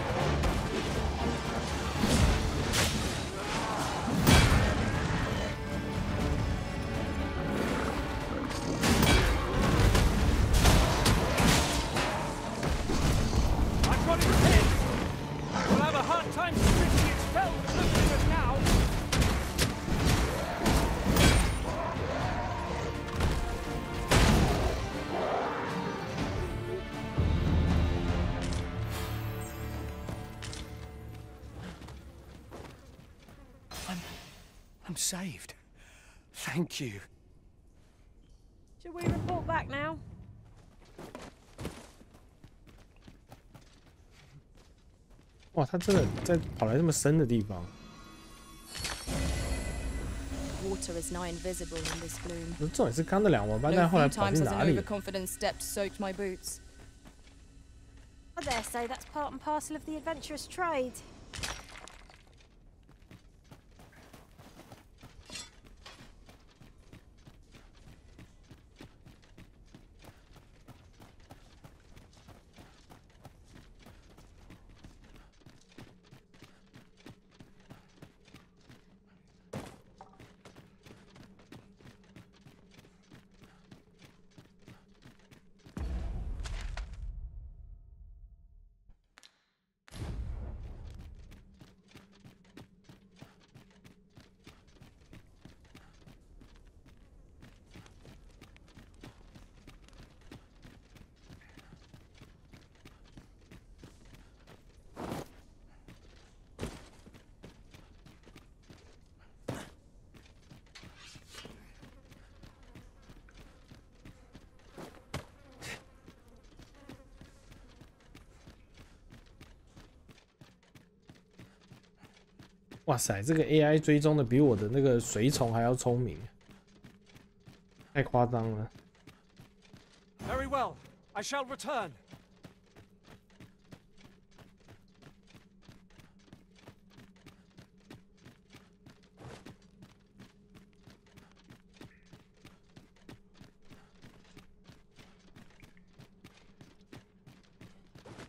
I'm saved. Thank you. Should we report back now? 哇，他真的在跑来这么深的地方。 Water is now invisible in this gloom. 重点是刚那两王八蛋后来跑去哪里？ No few times has an overconfident step soaked my boots. I dare say that's part and parcel of the adventurous trade. 哇塞，这个 AI 追踪的比我的那个随从还要聪明，太夸张了。Very well, I shall return.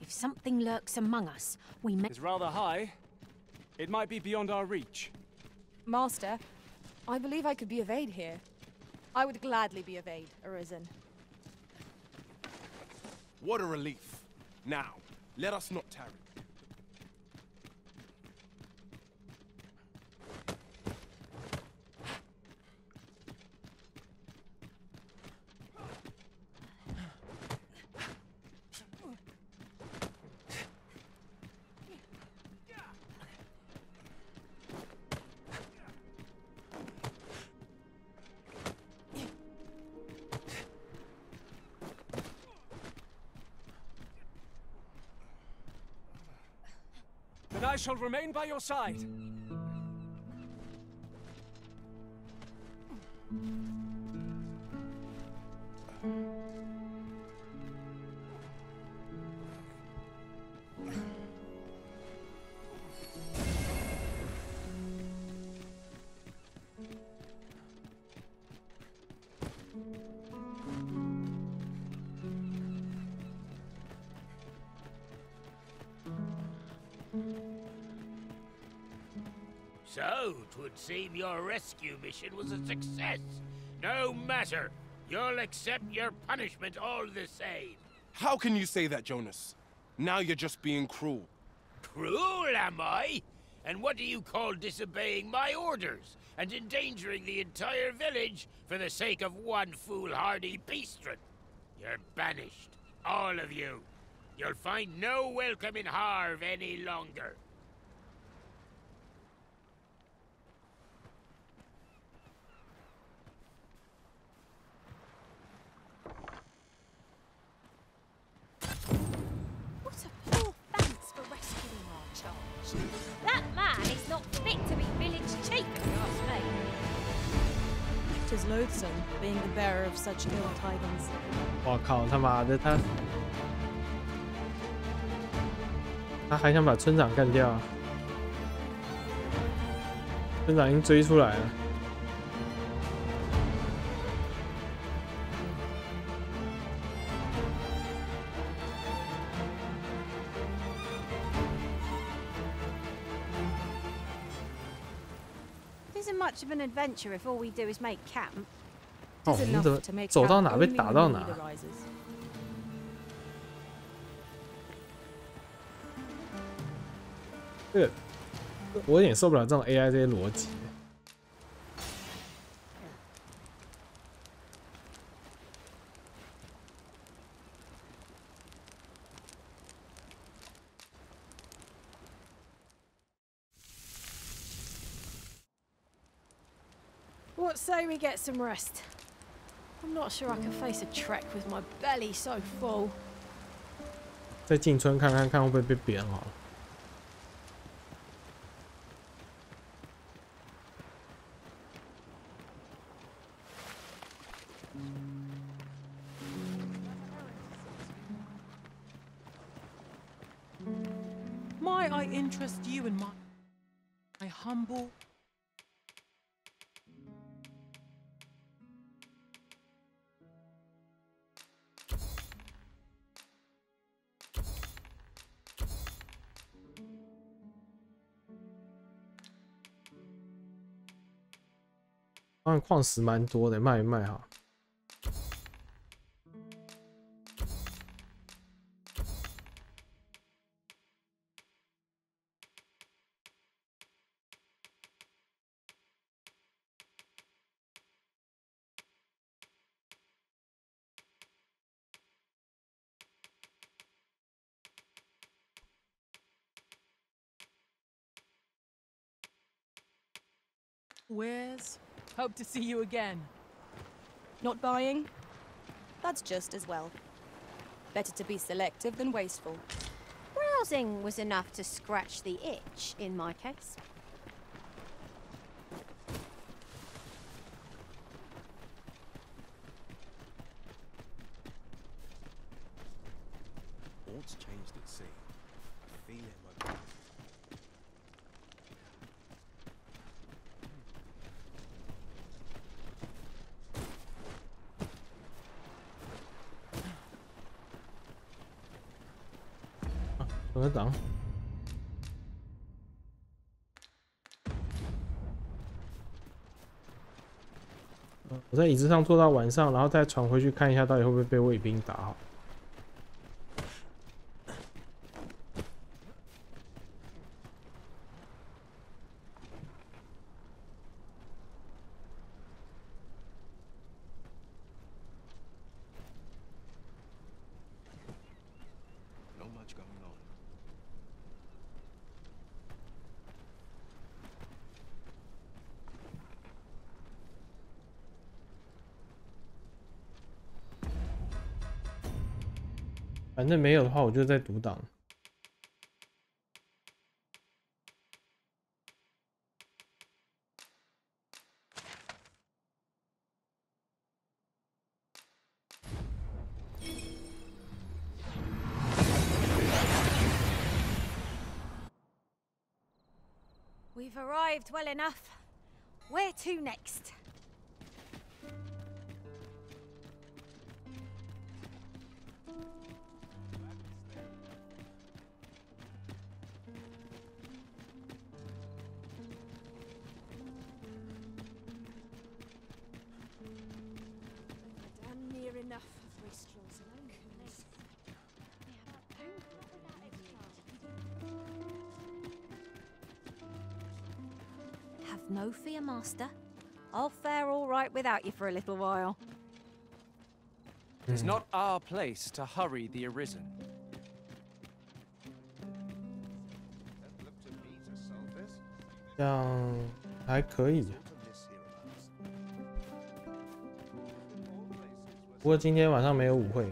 If something lurks among us, we may. It's rather high. It might be beyond our reach. Master, I believe I could be of aid here. I would gladly be of aid, Arisen. What a relief. Now, let us not tarry. Then I shall remain by your side. So, 'twould seem your rescue mission was a success. No matter. You'll accept your punishment all the same. How can you say that, Jonas? Now you're just being cruel. Cruel, am I? And what do you call disobeying my orders and endangering the entire village for the sake of one foolhardy beastren? You're banished, all of you. You'll find no welcome in Harv any longer. That man is not fit to be village chief, if you ask me. 'Tis loathsome, being the bearer of such ill tidings. 我靠，他妈的，他还想把村长干掉啊！村长已经追出来了。Isn't much of an adventure if all we do is make camp. 哦，我们怎么走到哪被打到哪？这个我有点受不了这种 AI 这些逻辑。What say we get some rest? I'm not sure I can face a trek with my belly so full. 再进村看看会不会被扁好了。Might I interest you in my humble?好像矿石蛮多的，卖一卖哈。Where's? Hope to see you again. Not buying? That's just as well. Better to be selective than wasteful. Browsing was enough to scratch the itch, in my case. changed at sea. I feel it, my boy. 怎么挡？我在椅子上坐到晚上，然后再传回去看一下，到底会不会被卫兵打好。Not much going on. 反正没有的话，我就在读档。We've arrived well enough. Where to next? Damn near enough of wastrels and coolness. Have no fear, Master. I'll fare all right without you for a little while. It's not our place to hurry the arisen. 这样还可以。不过今天晚上没有舞会。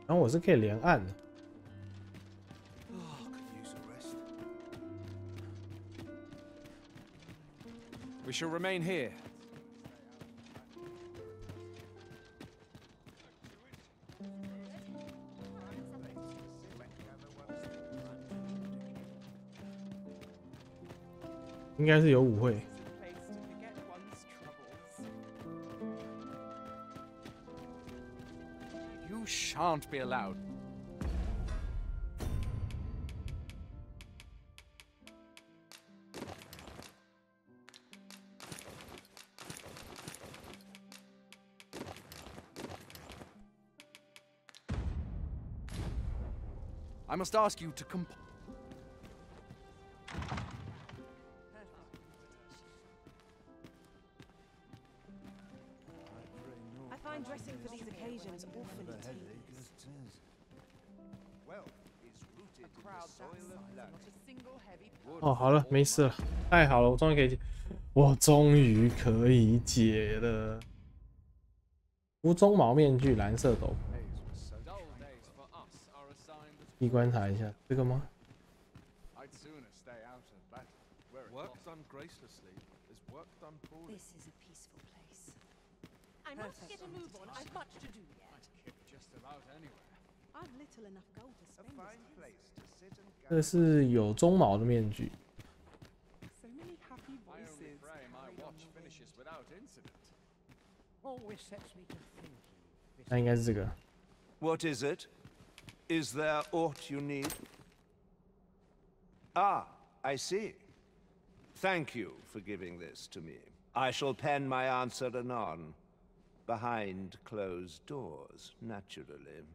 然后我是可以连按的。We shall remain here. 应该是有舞会。You shan't be allowed. I must ask you to I find dressing for these occasions awfully tedious. Well, it's rooted in the soil of love. Not a single heavy 哦，好了，没事了，太好了，我终于可以解，我终于可以解了。无中毛面具，蓝色斗篷。你观察一下这个吗？ I'd sooner stay out of battle. Work done gracelessly is work done poorly. This is a peaceful place. I must get a move on. I've much to do yet. I'd kick just about anywhere. I've little enough gold to spend. 这是有鬃毛的面具。 So many happy I only voices. pray my watch finishes without incident. Always sets me to thinking. 那应该是这个。 What is it? Is there aught you need? Ah, I see. Thank you for giving this to me. I shall pen my answer anon. Behind closed doors, naturally.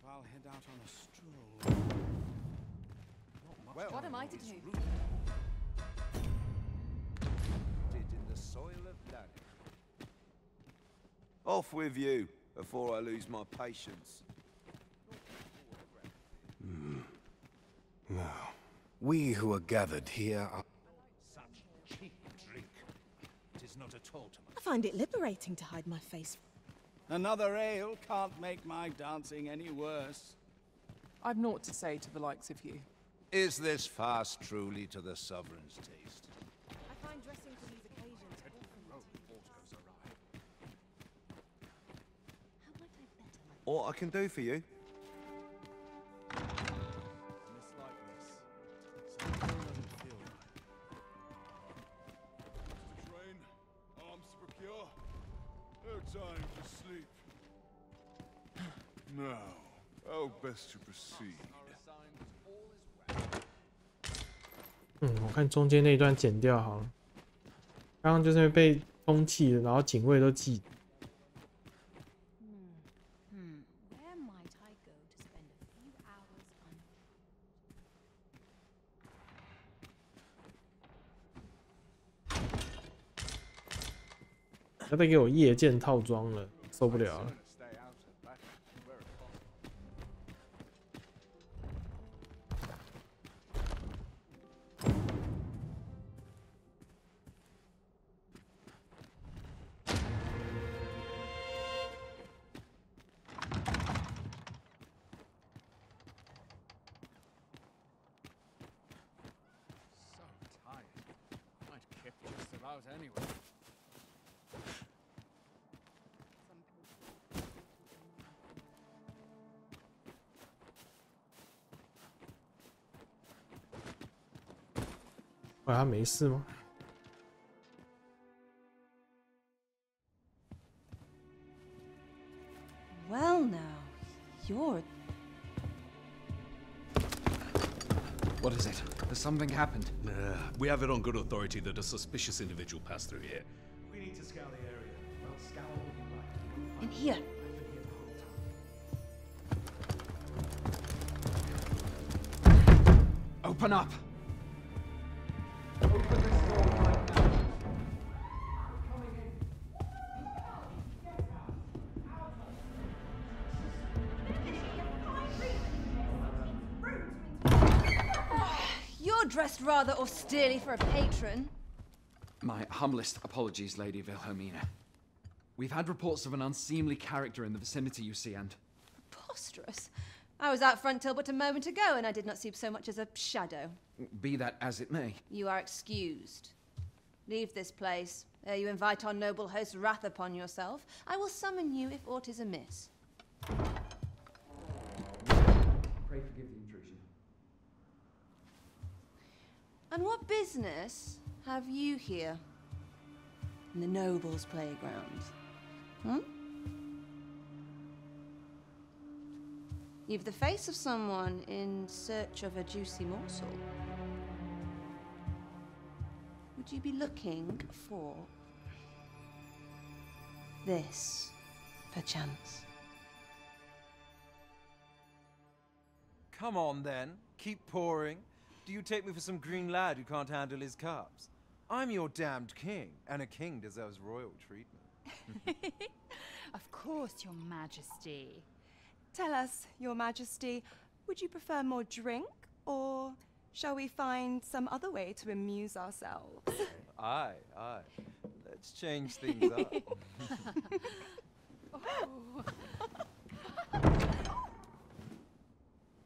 I'll head out on a stroll. Well, what am I to do? Rooted in the soil of learning. Off with you, before I lose my patience. Now, we who are gathered here are... Such cheap drink. It is not at all to I find it liberating to hide my face. Another ale can't make my dancing any worse. I've naught to say to the likes of you. Is this fast truly to the sovereign's taste? I find dressing for these occasions What I can do for you? Train, arms secure. No time to sleep. Now, how best to proceed? 我看中间那一段剪掉好了。刚刚就是因为被通气了，然后警卫都记。Where might I go to spend a few hours on? 他在给我夜剑套装了，受不了了。Anyway. 喂，他没事吗？ Well, now, you're... What is it? Has something happened? We have it on good authority that a suspicious individual passed through here. We need to scour the area. Well, scour what you like. In here. Open up! Open this door right now. Coming in. You're dressed rather austerely for a patron. My humblest apologies, Lady Wilhelmina. We've had reports of an unseemly character in the vicinity, you see, and... Preposterous. I was out front till but a moment ago, and I did not see so much as a shadow. Be that as it may. You are excused. Leave this place, ere you invite our noble host's wrath upon yourself. I will summon you if aught is amiss. Pray forgive the intrusion. And what business have you here? In the nobles' playgrounds? Hmm? You've the face of someone in search of a juicy morsel. Would you be looking for this, perchance? Come on, then. Keep pouring. Do you take me for some green lad who can't handle his cups? I'm your damned king, and a king deserves royal treatment. Of course, Your Majesty. Tell us, Your Majesty, would you prefer more drink, or shall we find some other way to amuse ourselves? Aye. Let's change things up.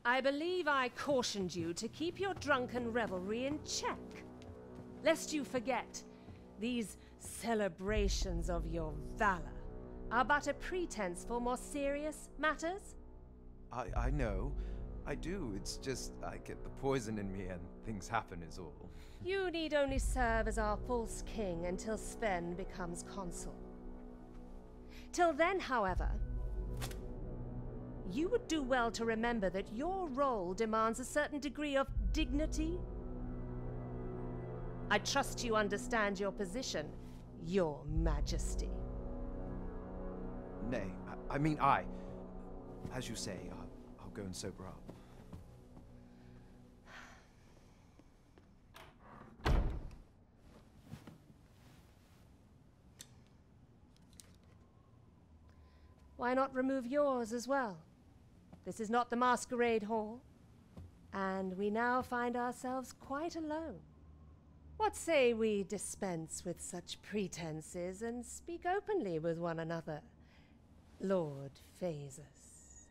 I believe I cautioned you to keep your drunken revelry in check, lest you forget these celebrations of your valor are but a pretense for more serious matters. I know. I do. It's just I get the poison in me and things happen is all. You need only serve as our false king until Sven becomes consul. Till then, however, you would do well to remember that your role demands a certain degree of dignity. I trust you understand your position, Your Majesty. Nay, I mean I. As you say, go and sober up. Why not remove yours as well? This is not the masquerade hall, and we now find ourselves quite alone. What say we dispense with such pretenses and speak openly with one another, Lord Phasus?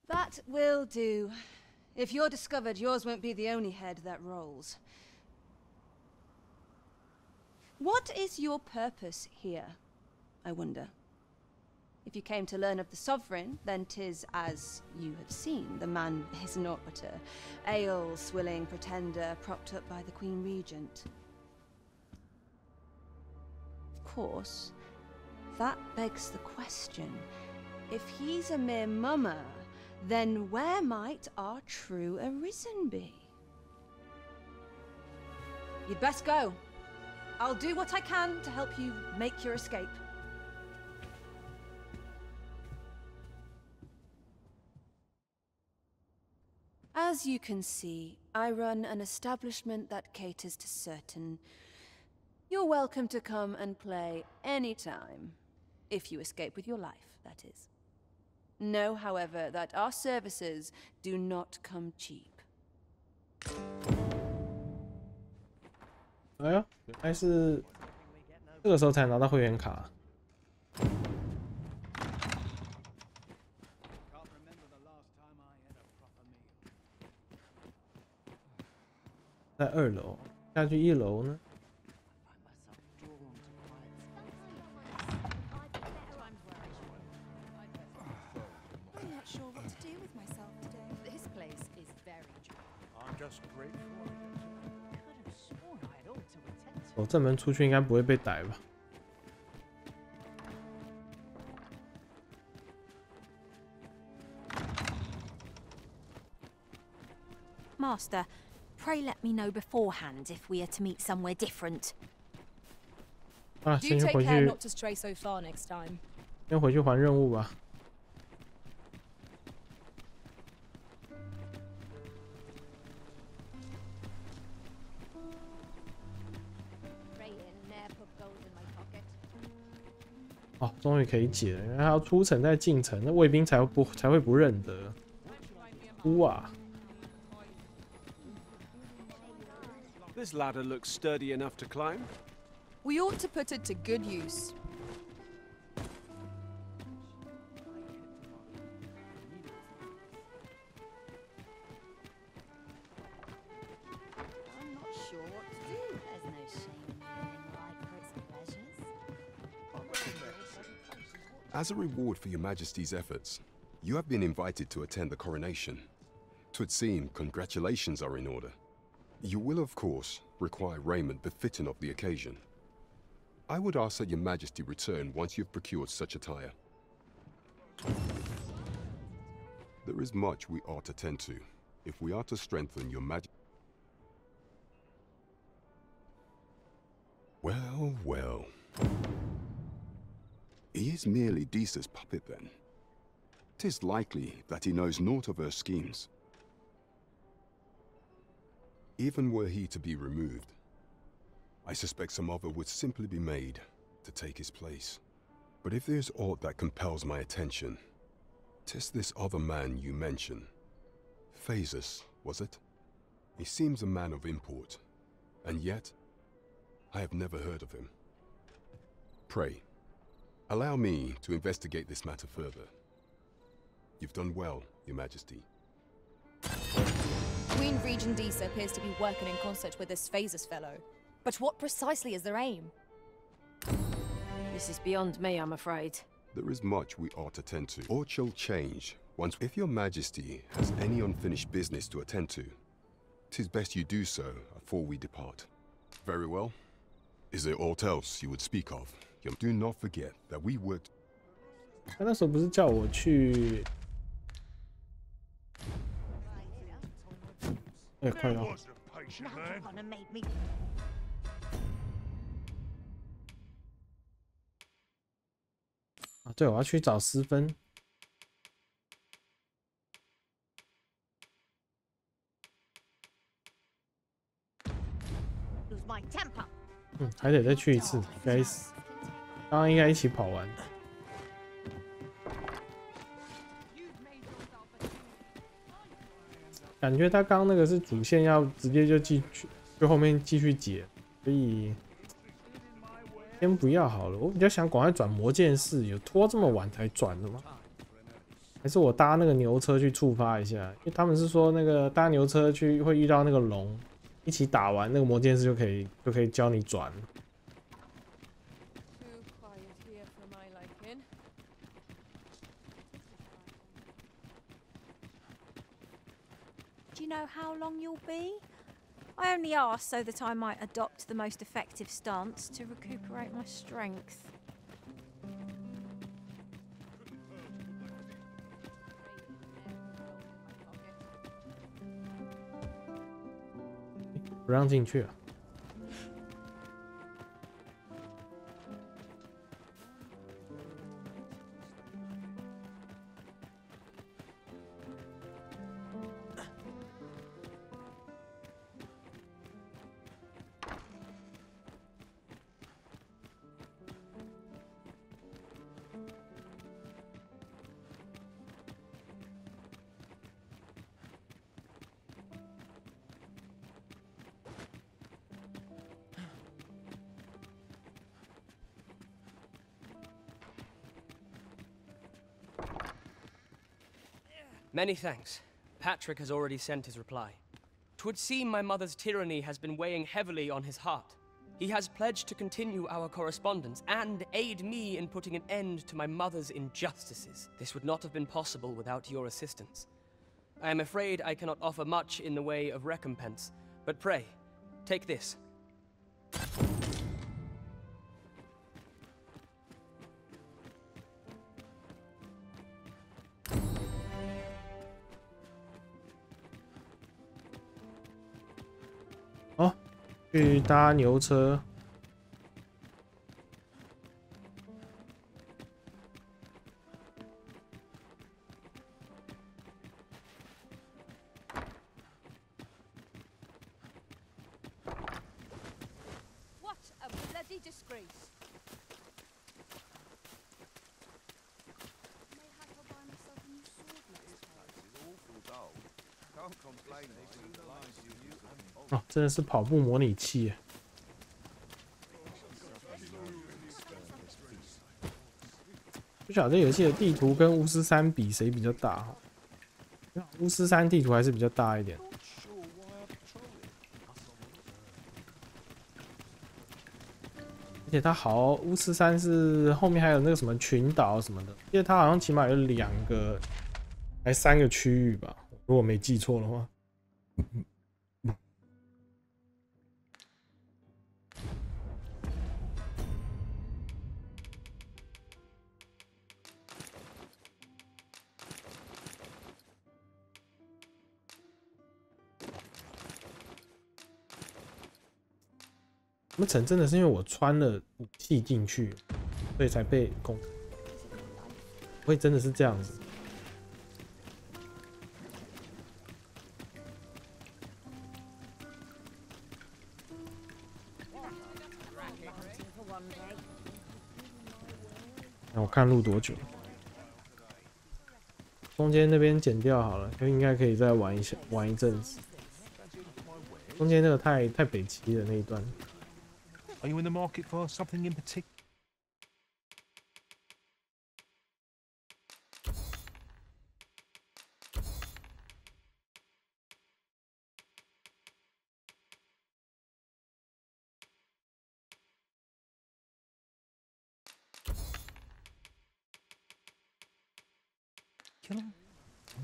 That will do. If you're discovered, yours won't be the only head that rolls. What is your purpose here, I wonder? If you came to learn of the Sovereign, then 'tis as you have seen. The man is naught but a ale-swilling pretender propped up by the Queen Regent. Of course, that begs the question. If he's a mere mummer, then where might our true Arisen be? You'd best go. I'll do what I can to help you make your escape. As you can see, I run an establishment that caters to certain. You're welcome to come and play anytime. If you escape with your life, that is. Know, however, that our services do not come cheap. 哎呀，原来是这个时候才拿到会员卡。在2楼，下去1楼呢？ 走正门出去应该不会被逮吧？ Master, pray let me know beforehand if we are to meet somewhere different. 啊， Do 先去 take 回 care 去， not to stray so far next time. 先回去还任务吧。 哦，终于可以解了，原来还要出城再进城，那卫兵才会不认得。哇！ This ladder looks sturdy enough to climb. We ought to put it to good use. I'm not sure what to do. There's no shame in living life for its pleasures. As a reward for your Majesty's efforts, you have been invited to attend the coronation. 'Twould seem congratulations are in order. You will, of course, require raiment befitting of the occasion. I would ask that your Majesty return once you've procured such attire. There is much we ought to tend to, if we are to strengthen your Majesty. Well, well. He is merely Disa's puppet, then. 'Tis likely that he knows naught of her schemes. Even were he to be removed, I suspect some other would simply be made to take his place. But if there's aught that compels my attention, 'tis this other man you mention. Phasus, was it? He seems a man of import, and yet I have never heard of him. Pray, allow me to investigate this matter further. You've done well, Your Majesty. Queen Regent Disa appears to be working in concert with this Phasus fellow. But what precisely is their aim? This is beyond me, I'm afraid. There is much we ought to tend to. Aught shall change once. If Your Majesty has any unfinished business to attend to, 'tis best you do so before we depart. Very well. Is there aught else you would speak of? Do not forget that we worked. 他那时候不是叫我去？哎，快了！啊，对，我要去找10分。还得再去一次，该死！刚刚应该一起跑完。感觉他刚刚那个是主线，要直接就就后面继续解，所以先不要好了。我比较想赶快转魔剑士，有拖这么晚才转的吗？还是我搭那个牛车去触发一下？因为他们是说那个搭牛车去会遇到那个龙。 一起打完那个魔剑士就可以教你转。Do you know how long you'll be? I only asked so that I might adopt the most effective stance to recuperate my strength. 不让进去啊！Many thanks. Patrick has already sent his reply. 'Twould seem my mother's tyranny has been weighing heavily on his heart. He has pledged to continue our correspondence and aid me in putting an end to my mother's injustices. This would not have been possible without your assistance. I am afraid I cannot offer much in the way of recompense, but pray, take this. 去搭牛车。What a bloody disgrace! May have to buy myself a new sword next time. Can't complain. 哦，真的是跑步模拟器耶。不晓得这游戏的地图跟巫师3比谁比较大？巫师3地图还是比较大一点。而且它好，巫师3是后面还有那个什么群岛什么的，因为它好像起码有2个，还3个区域吧，如果没记错的话。那层真的是因为我穿了武器进去，所以才被攻。会真的是这样子。那我看录多久？中间那边剪掉好了，就应该可以再玩一下，玩一阵子。中间那个太北齐的那一段。Are you in the market for something in particular?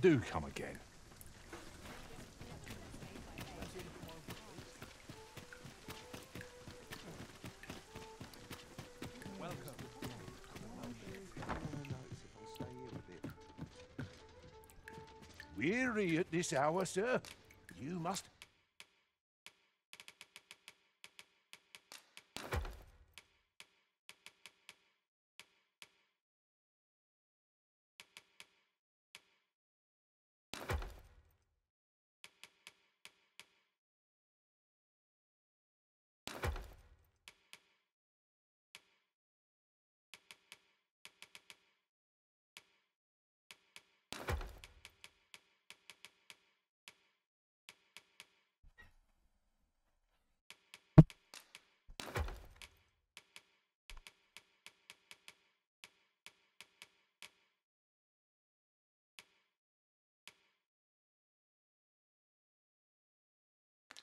Do come again. Weary at this hour, sir? You must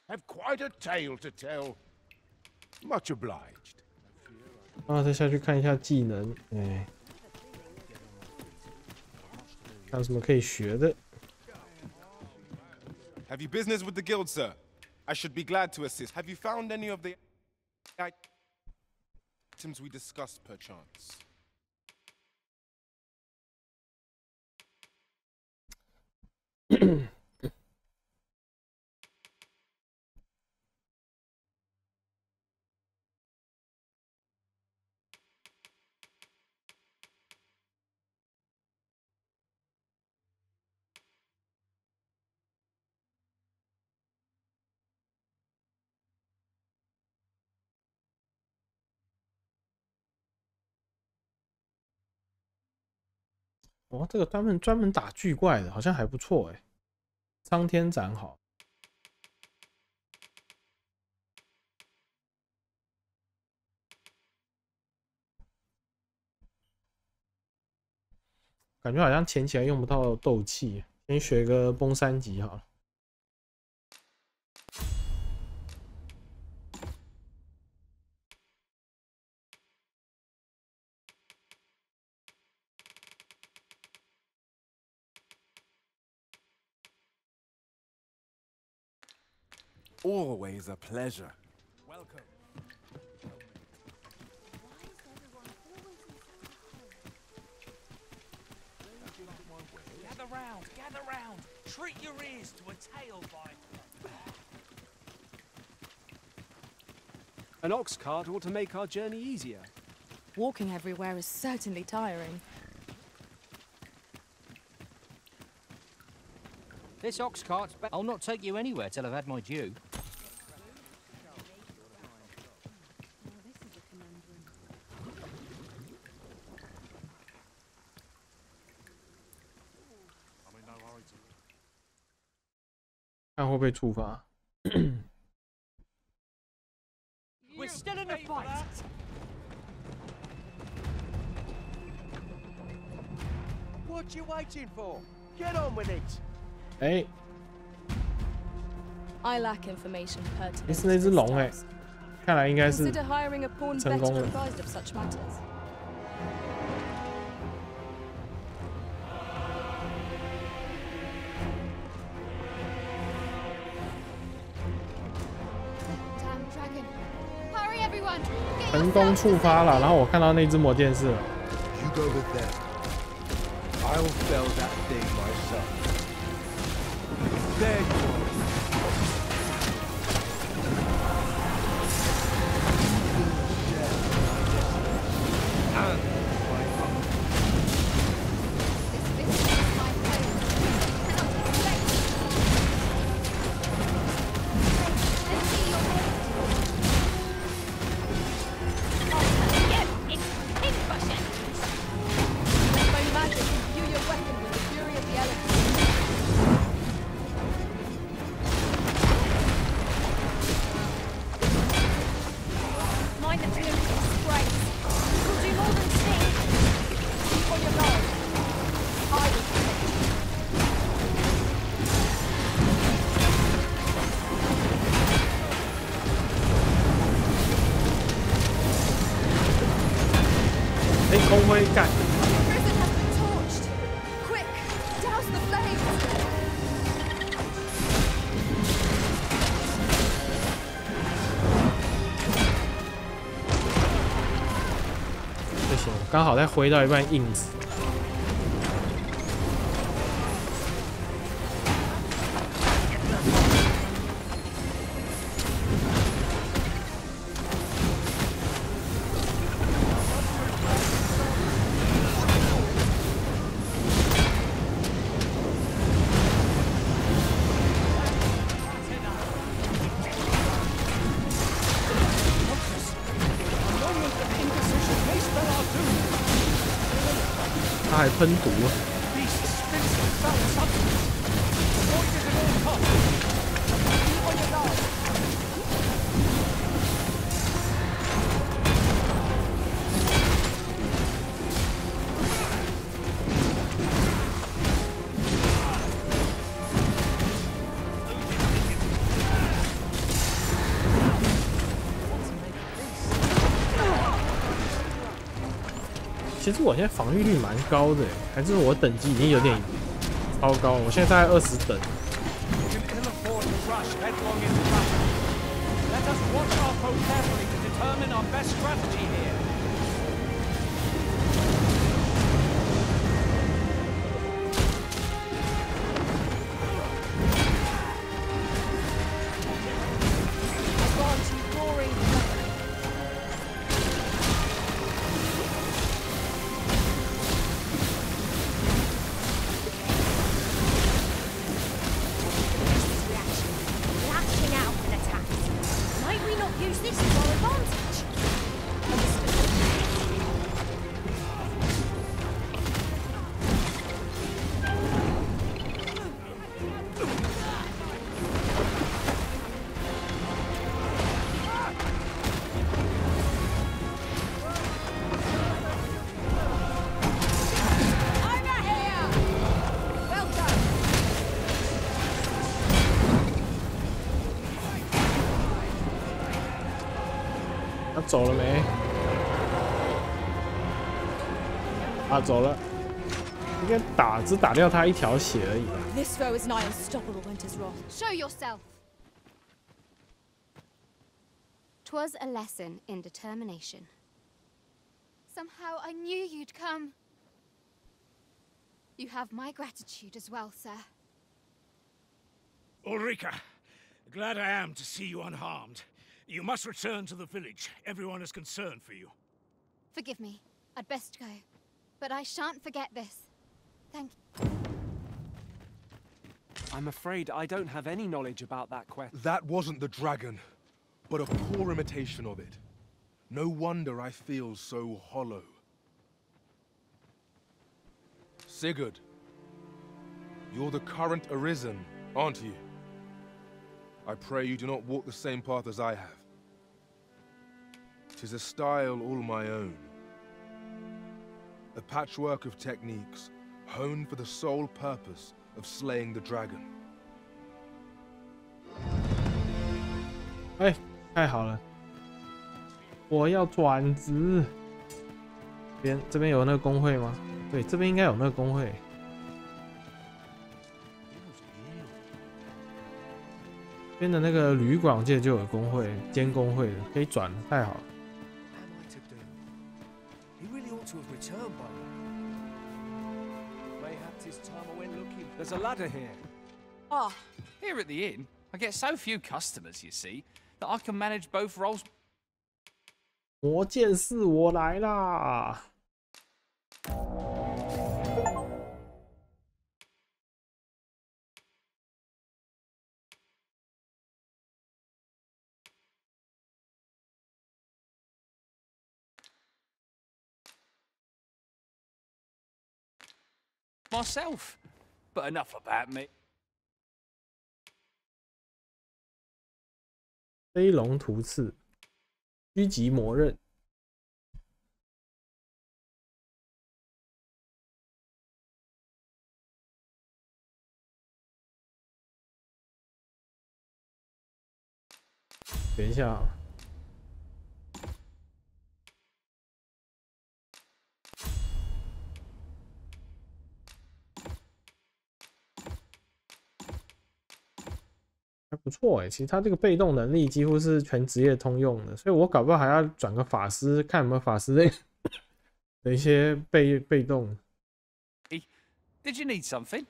have quite a tale to tell. Much obliged. 然后再下去看一下技能，哎，看有什么可以学的。 Have you business with the guild, sir? I should be glad to assist. Have you found any of the items we discussed, perchance? 哦，这个专门打巨怪的，好像还不错哎。苍天斩好，感觉好像前期还用不到斗气，先学个崩3级好了。 Always a pleasure. Welcome. Gather round, gather round. Treat your ears to a tale by. An ox cart ought to make our journey easier. Walking everywhere is certainly tiring. This ox cart's I'll not take you anywhere till I've had my due.看会不会触发。We're still in a fight. What you waiting for? Get on with it. 哎， I lack information pertinent. 是那只龙哎，看来应该是 Consider hiring a pawn 成 better 功了。 advised of such matters. 成功触发了，然后我看到那只魔剑士了。 You go with them. I'll fell that thing myself. There you are. And my hunger.干！ Quick, douse the flames! 不行，我刚好在挥到一半印子。 他还喷毒。 This 其实我现在防御率蛮高的，还是我等级已经有点超高，我现在大概20等。他走了没？啊，走了。应该只打掉他一条血而已吧。This foe is nigh unstoppable, Winter's Wrath. Show yourself. 'Twas a lesson in determination. Somehow I knew you'd come. You have my gratitude as well, sir. Ulrika, glad I am to see you unharmed. You must return to the village. Everyone is concerned for you. Forgive me. I'd best go. But I shan't forget this. Thank you. I'm afraid I don't have any knowledge about that quest. That wasn't the dragon, but a poor imitation of it. No wonder I feel so hollow. Sigurd, you're the current Arisen, aren't you? I pray you do not walk the same path as I have. 'Tis a style all my own. A patchwork of techniques, honed for the sole purpose of slaying the dragon. 哎，太好了！我要转职。这边有那个工会吗？对，这边应该有那个工会。这边的那个旅馆界就有工会，兼工会的，可以转了，太好了。There's a ladder here. Ah, here at the inn, I get so few customers, you see, that I can manage both roles. 魔剑士，我来啦！ Myself, but enough about me. 飞龙图刺，狙击魔刃。等一下。 还不错哎，其实他这个被动能力几乎是全职业通用的，所以我搞不好还要转个法师，看有没有法师的一些被动。Did you need something?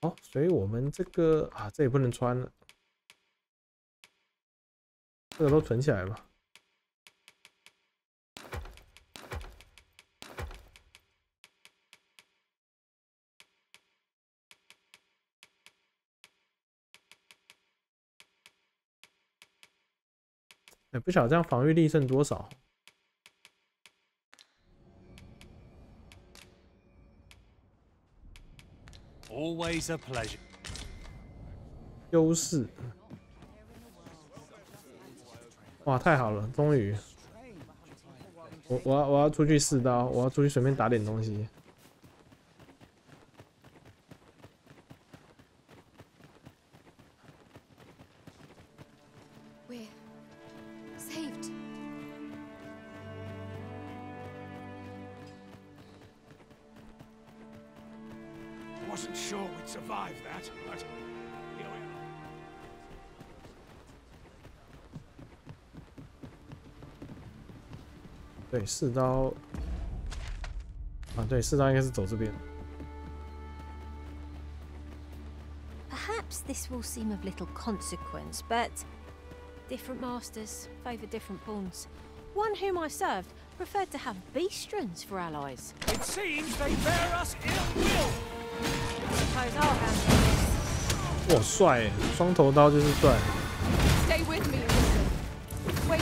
哦，所以我们这个啊，这也不能穿了，这个都存起来吧。 哎，不晓得这样防御力剩多少。Always a pleasure. 优势。哇，太好了，终于！我要出去试刀，我要出去随便打点东西。wasn't sure we'd survive that, but here we are. 对，试刀啊，对，试刀应该是走这边。 Perhaps this will seem of little consequence, but different masters favour different pawns. One whom I served preferred to have beastrons for allies. It seems they bear us ill will. Suppose I'll handle this. 哇，帅耶！双头刀就是帅。 Stay with me, Wilson. Wait.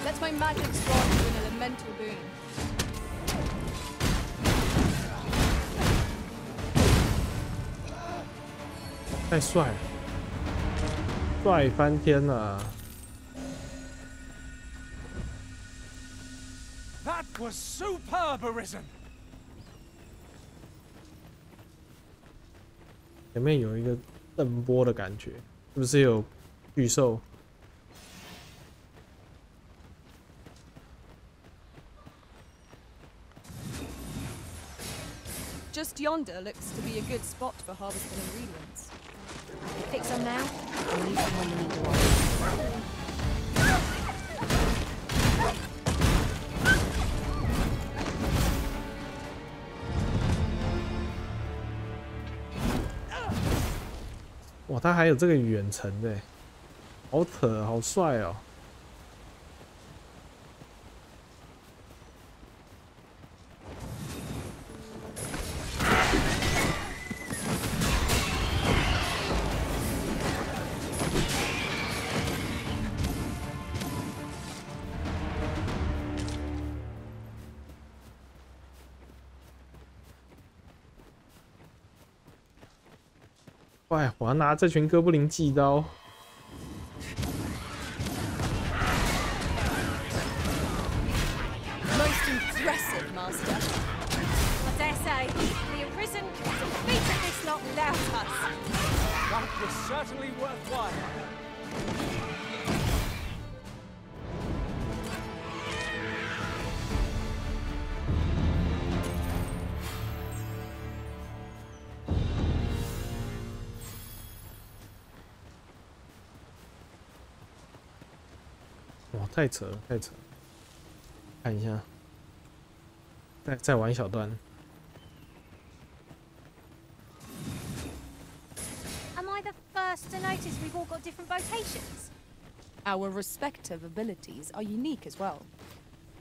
Let my magic grant you an elemental boon. 太帅了，帅翻天了！ That was superb, Arisen. 前面有一个震波的感觉，是不是有巨兽？ Just yonder looks to be a good spot for harvesting ingredients. Fix them now. I'll use them when we need one. 哇，他还有这个远程的，好扯，好帅哦！快，我要拿这群哥布林祭刀。 Most impressive, Master. I dare say, the Arisen could have defeated this lot without us. That was certainly worthwhile. 哇，太扯了，太扯了！看一下，再玩一小段。 Am I the first to notice we've all got different vocations? Our respective abilities are unique as well.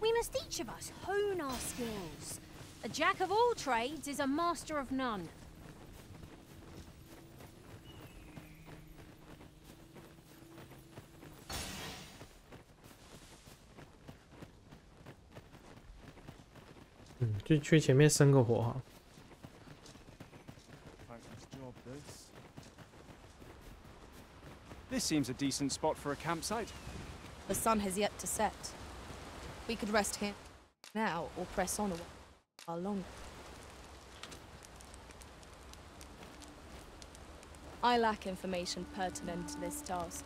We must each of us hone our skills. A jack of all trades is a master of none. Mm, 就去前面生个火哈。 This seems a decent spot for a campsite. The sun has yet to set. We could rest here now or press on a while longer. I lack information pertinent to this task.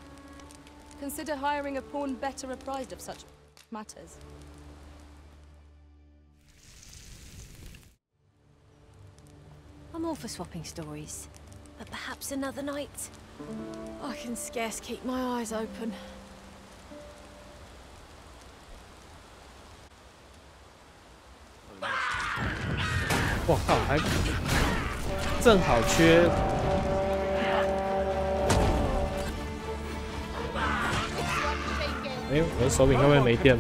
Consider hiring a pawn better apprised of such matters. I'm all for swapping stories, but perhaps another night. I can scarce keep my eyes open. 哇靠，还正好缺。哎，我的手柄会不会没电？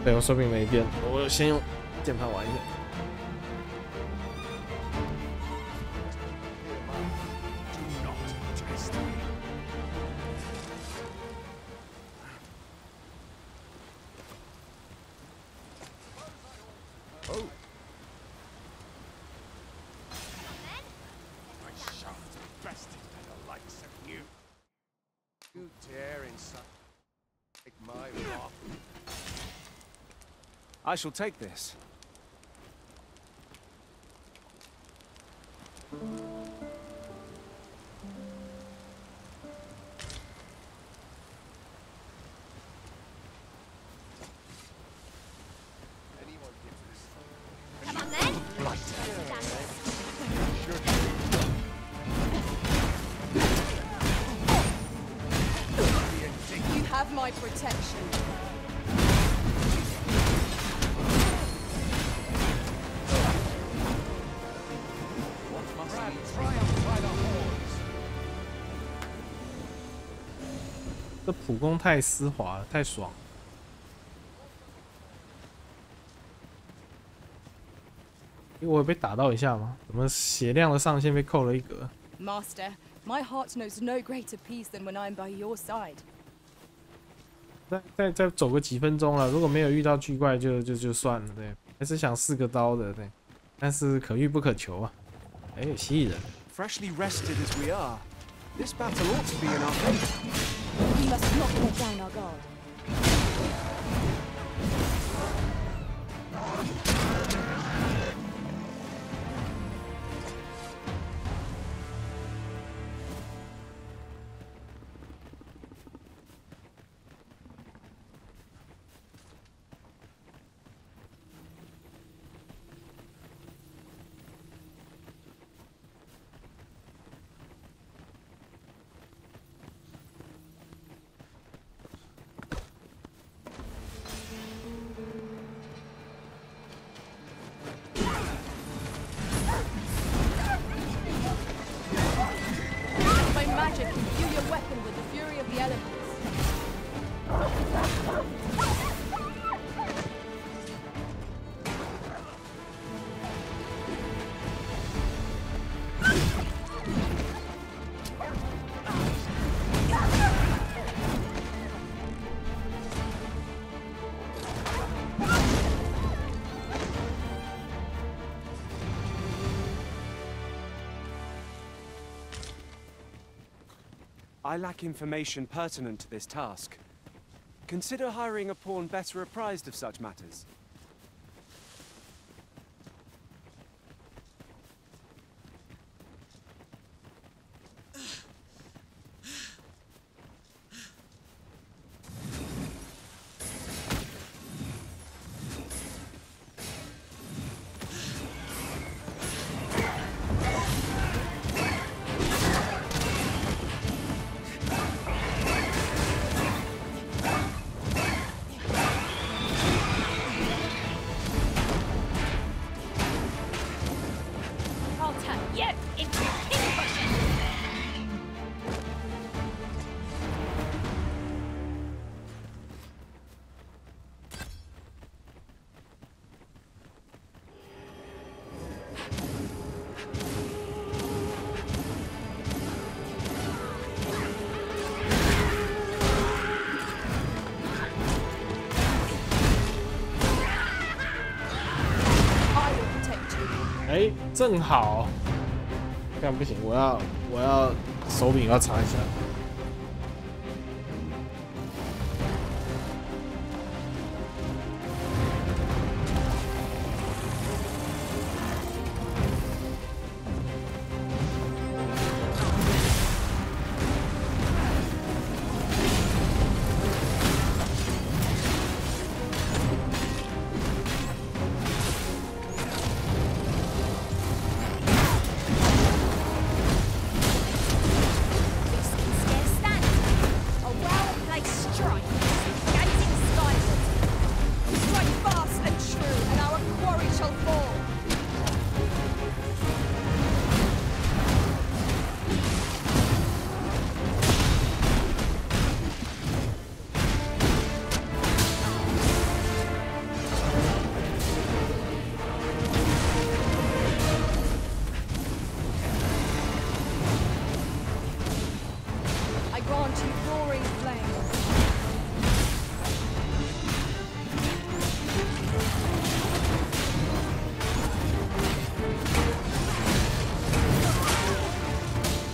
对，我手柄没电，我先用键盘玩一下。 I shall take this. my protection. Triumph by the horns. 这普攻太丝滑了，太爽了。我有被打到一下吗？怎么血量的上限被扣了一格？ Master, my heart knows no greater peace than when I'm by your side. 再走个几分钟了，如果没有遇到巨怪就算了，对，还是想4个刀的，对，但是可遇不可求啊。哎，有蜥蜴人。Freshly rested as we are, this battle ought to be in our favor. We must not let down our guard. I lack information pertinent to this task. Consider hiring a pawn better apprised of such matters.哎，正好，这样不行，我要手柄要插一下。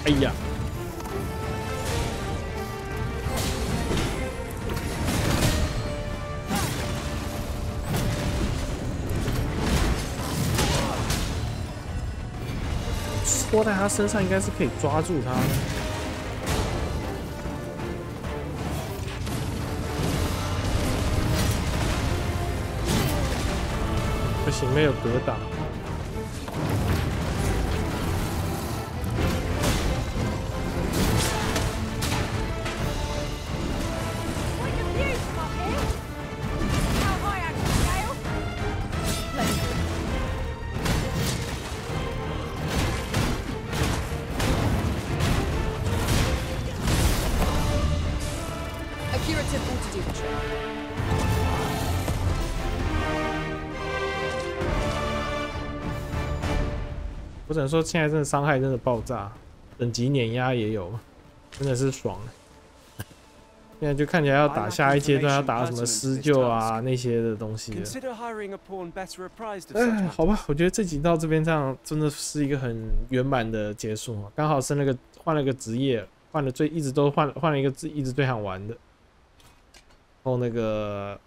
哎呀！戳在他身上应该是可以抓住他的。不行，没有格挡。 Point of the trick. 我只能说，现在真的伤害真的爆炸，等级碾压也有，真的是爽。现在就看起来要打下一阶段，要打什么施救啊那些的东西了。哎，好吧，我觉得这集到这边这样真的是一个很圆满的结束，刚好是那个换了个职业，换了一直都换了一个一直最想玩的，然后那个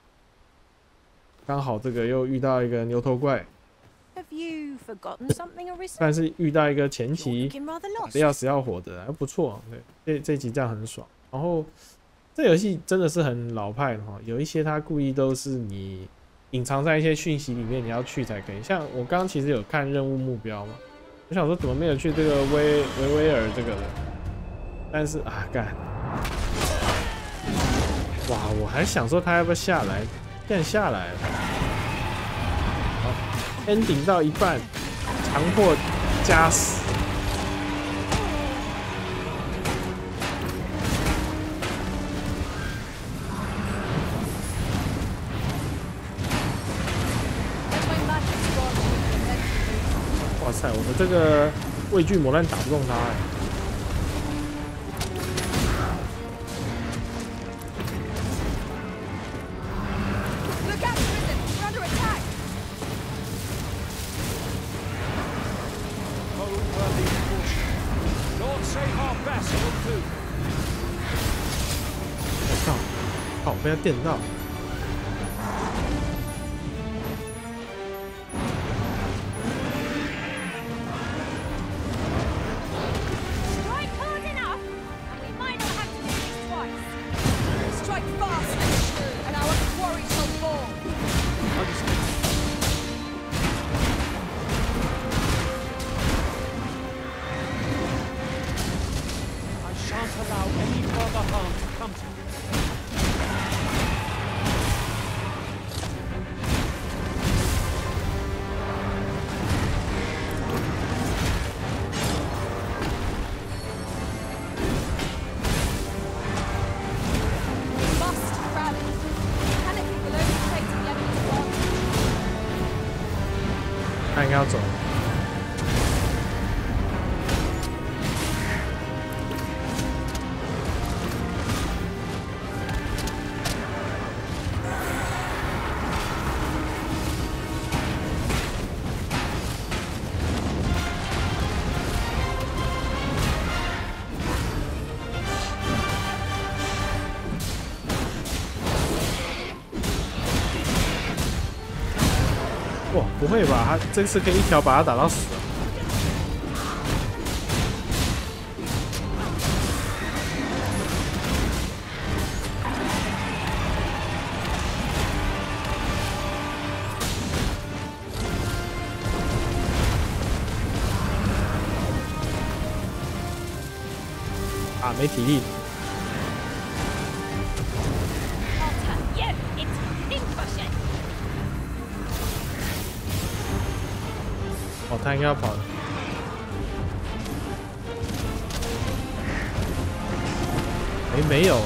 刚好这个又遇到一个牛头怪。 但是遇到一个前期打得要死要活的，还不错。对，这集这样很爽。然后这游戏真的是很老派的哈，有一些它故意都是你隐藏在一些讯息里面，你要去才可以。像我刚刚其实有看任务目标嘛，我想说怎么没有去这个维尔这个的，但是啊干，哇，我还想说他要不要下来，竟然下来了。 ending 到一半，强迫加死。哇塞，我的这个畏惧魔弹打不动他哎。 好，被他电到。他应该要走。哇，不会吧？他这次可以一条把他打到死了。啊，没体力。 哦，他应该要跑的。哎，没有哎。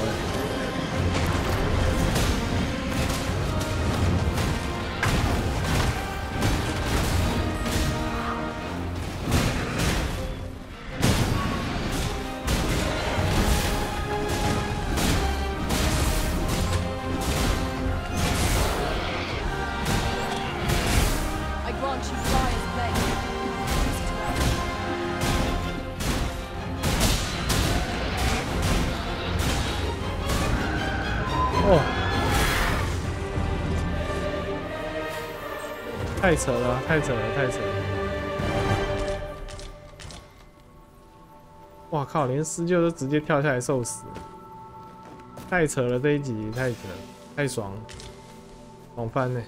太扯了，太扯了，太扯了！哇靠，连施救都直接跳下来受死，太扯了！这一集太扯了，太爽了，爽翻呢！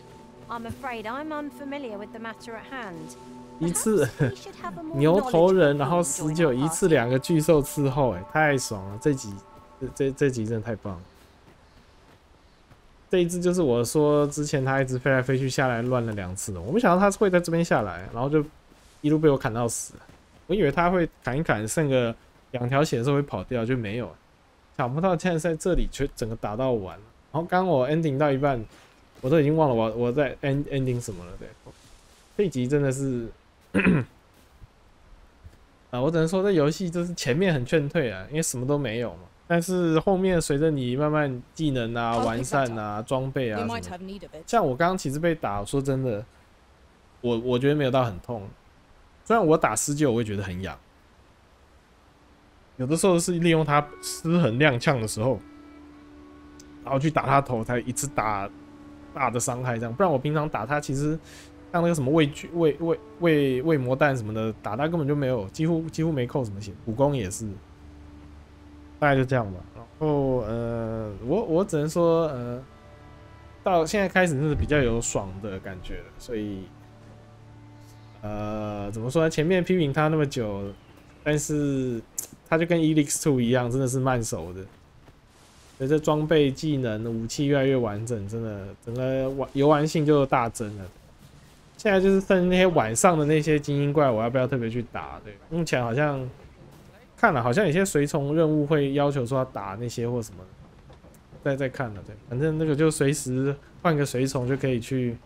I'm afraid I'm unfamiliar with the matter at hand. 一次牛头人，然后施救一次2个巨兽伺候，哎，太爽了！这集真的太棒了。 这一只就是我说之前他一直飞来飞去下来乱了2次的，我没想到他会在这边下来，然后就一路被我砍到死。我以为他会砍一砍，剩个2条血的时候会跑掉，就没有。想不到竟然在这里却整个打到完了。然后刚我 ending 到一半，我都已经忘了我在 ending 什么了。对，这一集真的是，我只能说这游戏就是前面很劝退啊，因为什么都没有嘛。但是后面随着你慢慢技能啊、完善啊、装备啊什么，像我刚刚其实被打，说真的，我觉得没有到很痛。虽然我打施救我会觉得很痒，有的时候是利用他失衡踉跄的时候，然后去打他头，才一次打大的伤害这样。不然我平常打他，其实像那个什么胃魔弹什么的，打他根本就没有，几乎没扣什么血。武功也是，大概就这样吧。然后我只能说到现在开始是比较有爽的感觉了，所以怎么说呢？前面批评他那么久，但是他就跟 ELIX2 一样，真的是慢手的。随着装备、技能、武器越来越完整，真的整个游玩性就大增了。现在就是剩那些晚上的那些精英怪，我要不要特别去打？对，目前好像看了，好像有些随从任务会要求说要打那些或什么，再看了。对，反正那个就随时换个随从就可以去，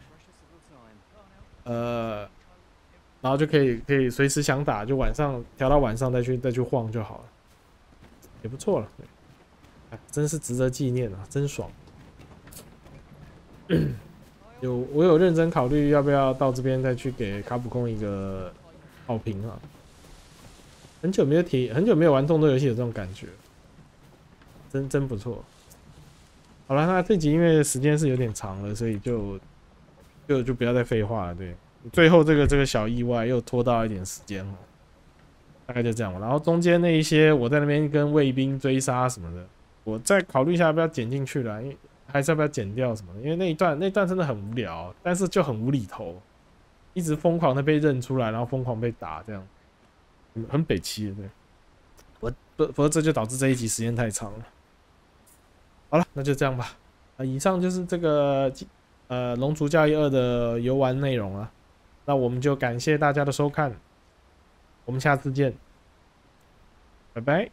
然后就可以随时想打，就晚上调到晚上再去晃就好了，也不错了。对，真是值得纪念啊，真爽。我有认真考虑要不要到这边再去给卡普空一个好评啊。很久没有玩动作游戏有这种感觉，真不错。好了，那这集因为时间是有点长了，所以就不要再废话了。对。最后这个小意外又拖到一点时间了，大概就这样吧。然后中间那一些我在那边跟卫兵追杀什么的，我再考虑一下要不要剪进去了，因为还是要不要剪掉什么的，因为那一段真的很无聊，但是就很无厘头，一直疯狂的被认出来，然后疯狂被打，这样很北七的。对，否则这就导致这一集时间太长了。好了，那就这样吧。以上就是这个龙族教义2的游玩内容了。那我们就感谢大家的收看，我们下次见，拜拜。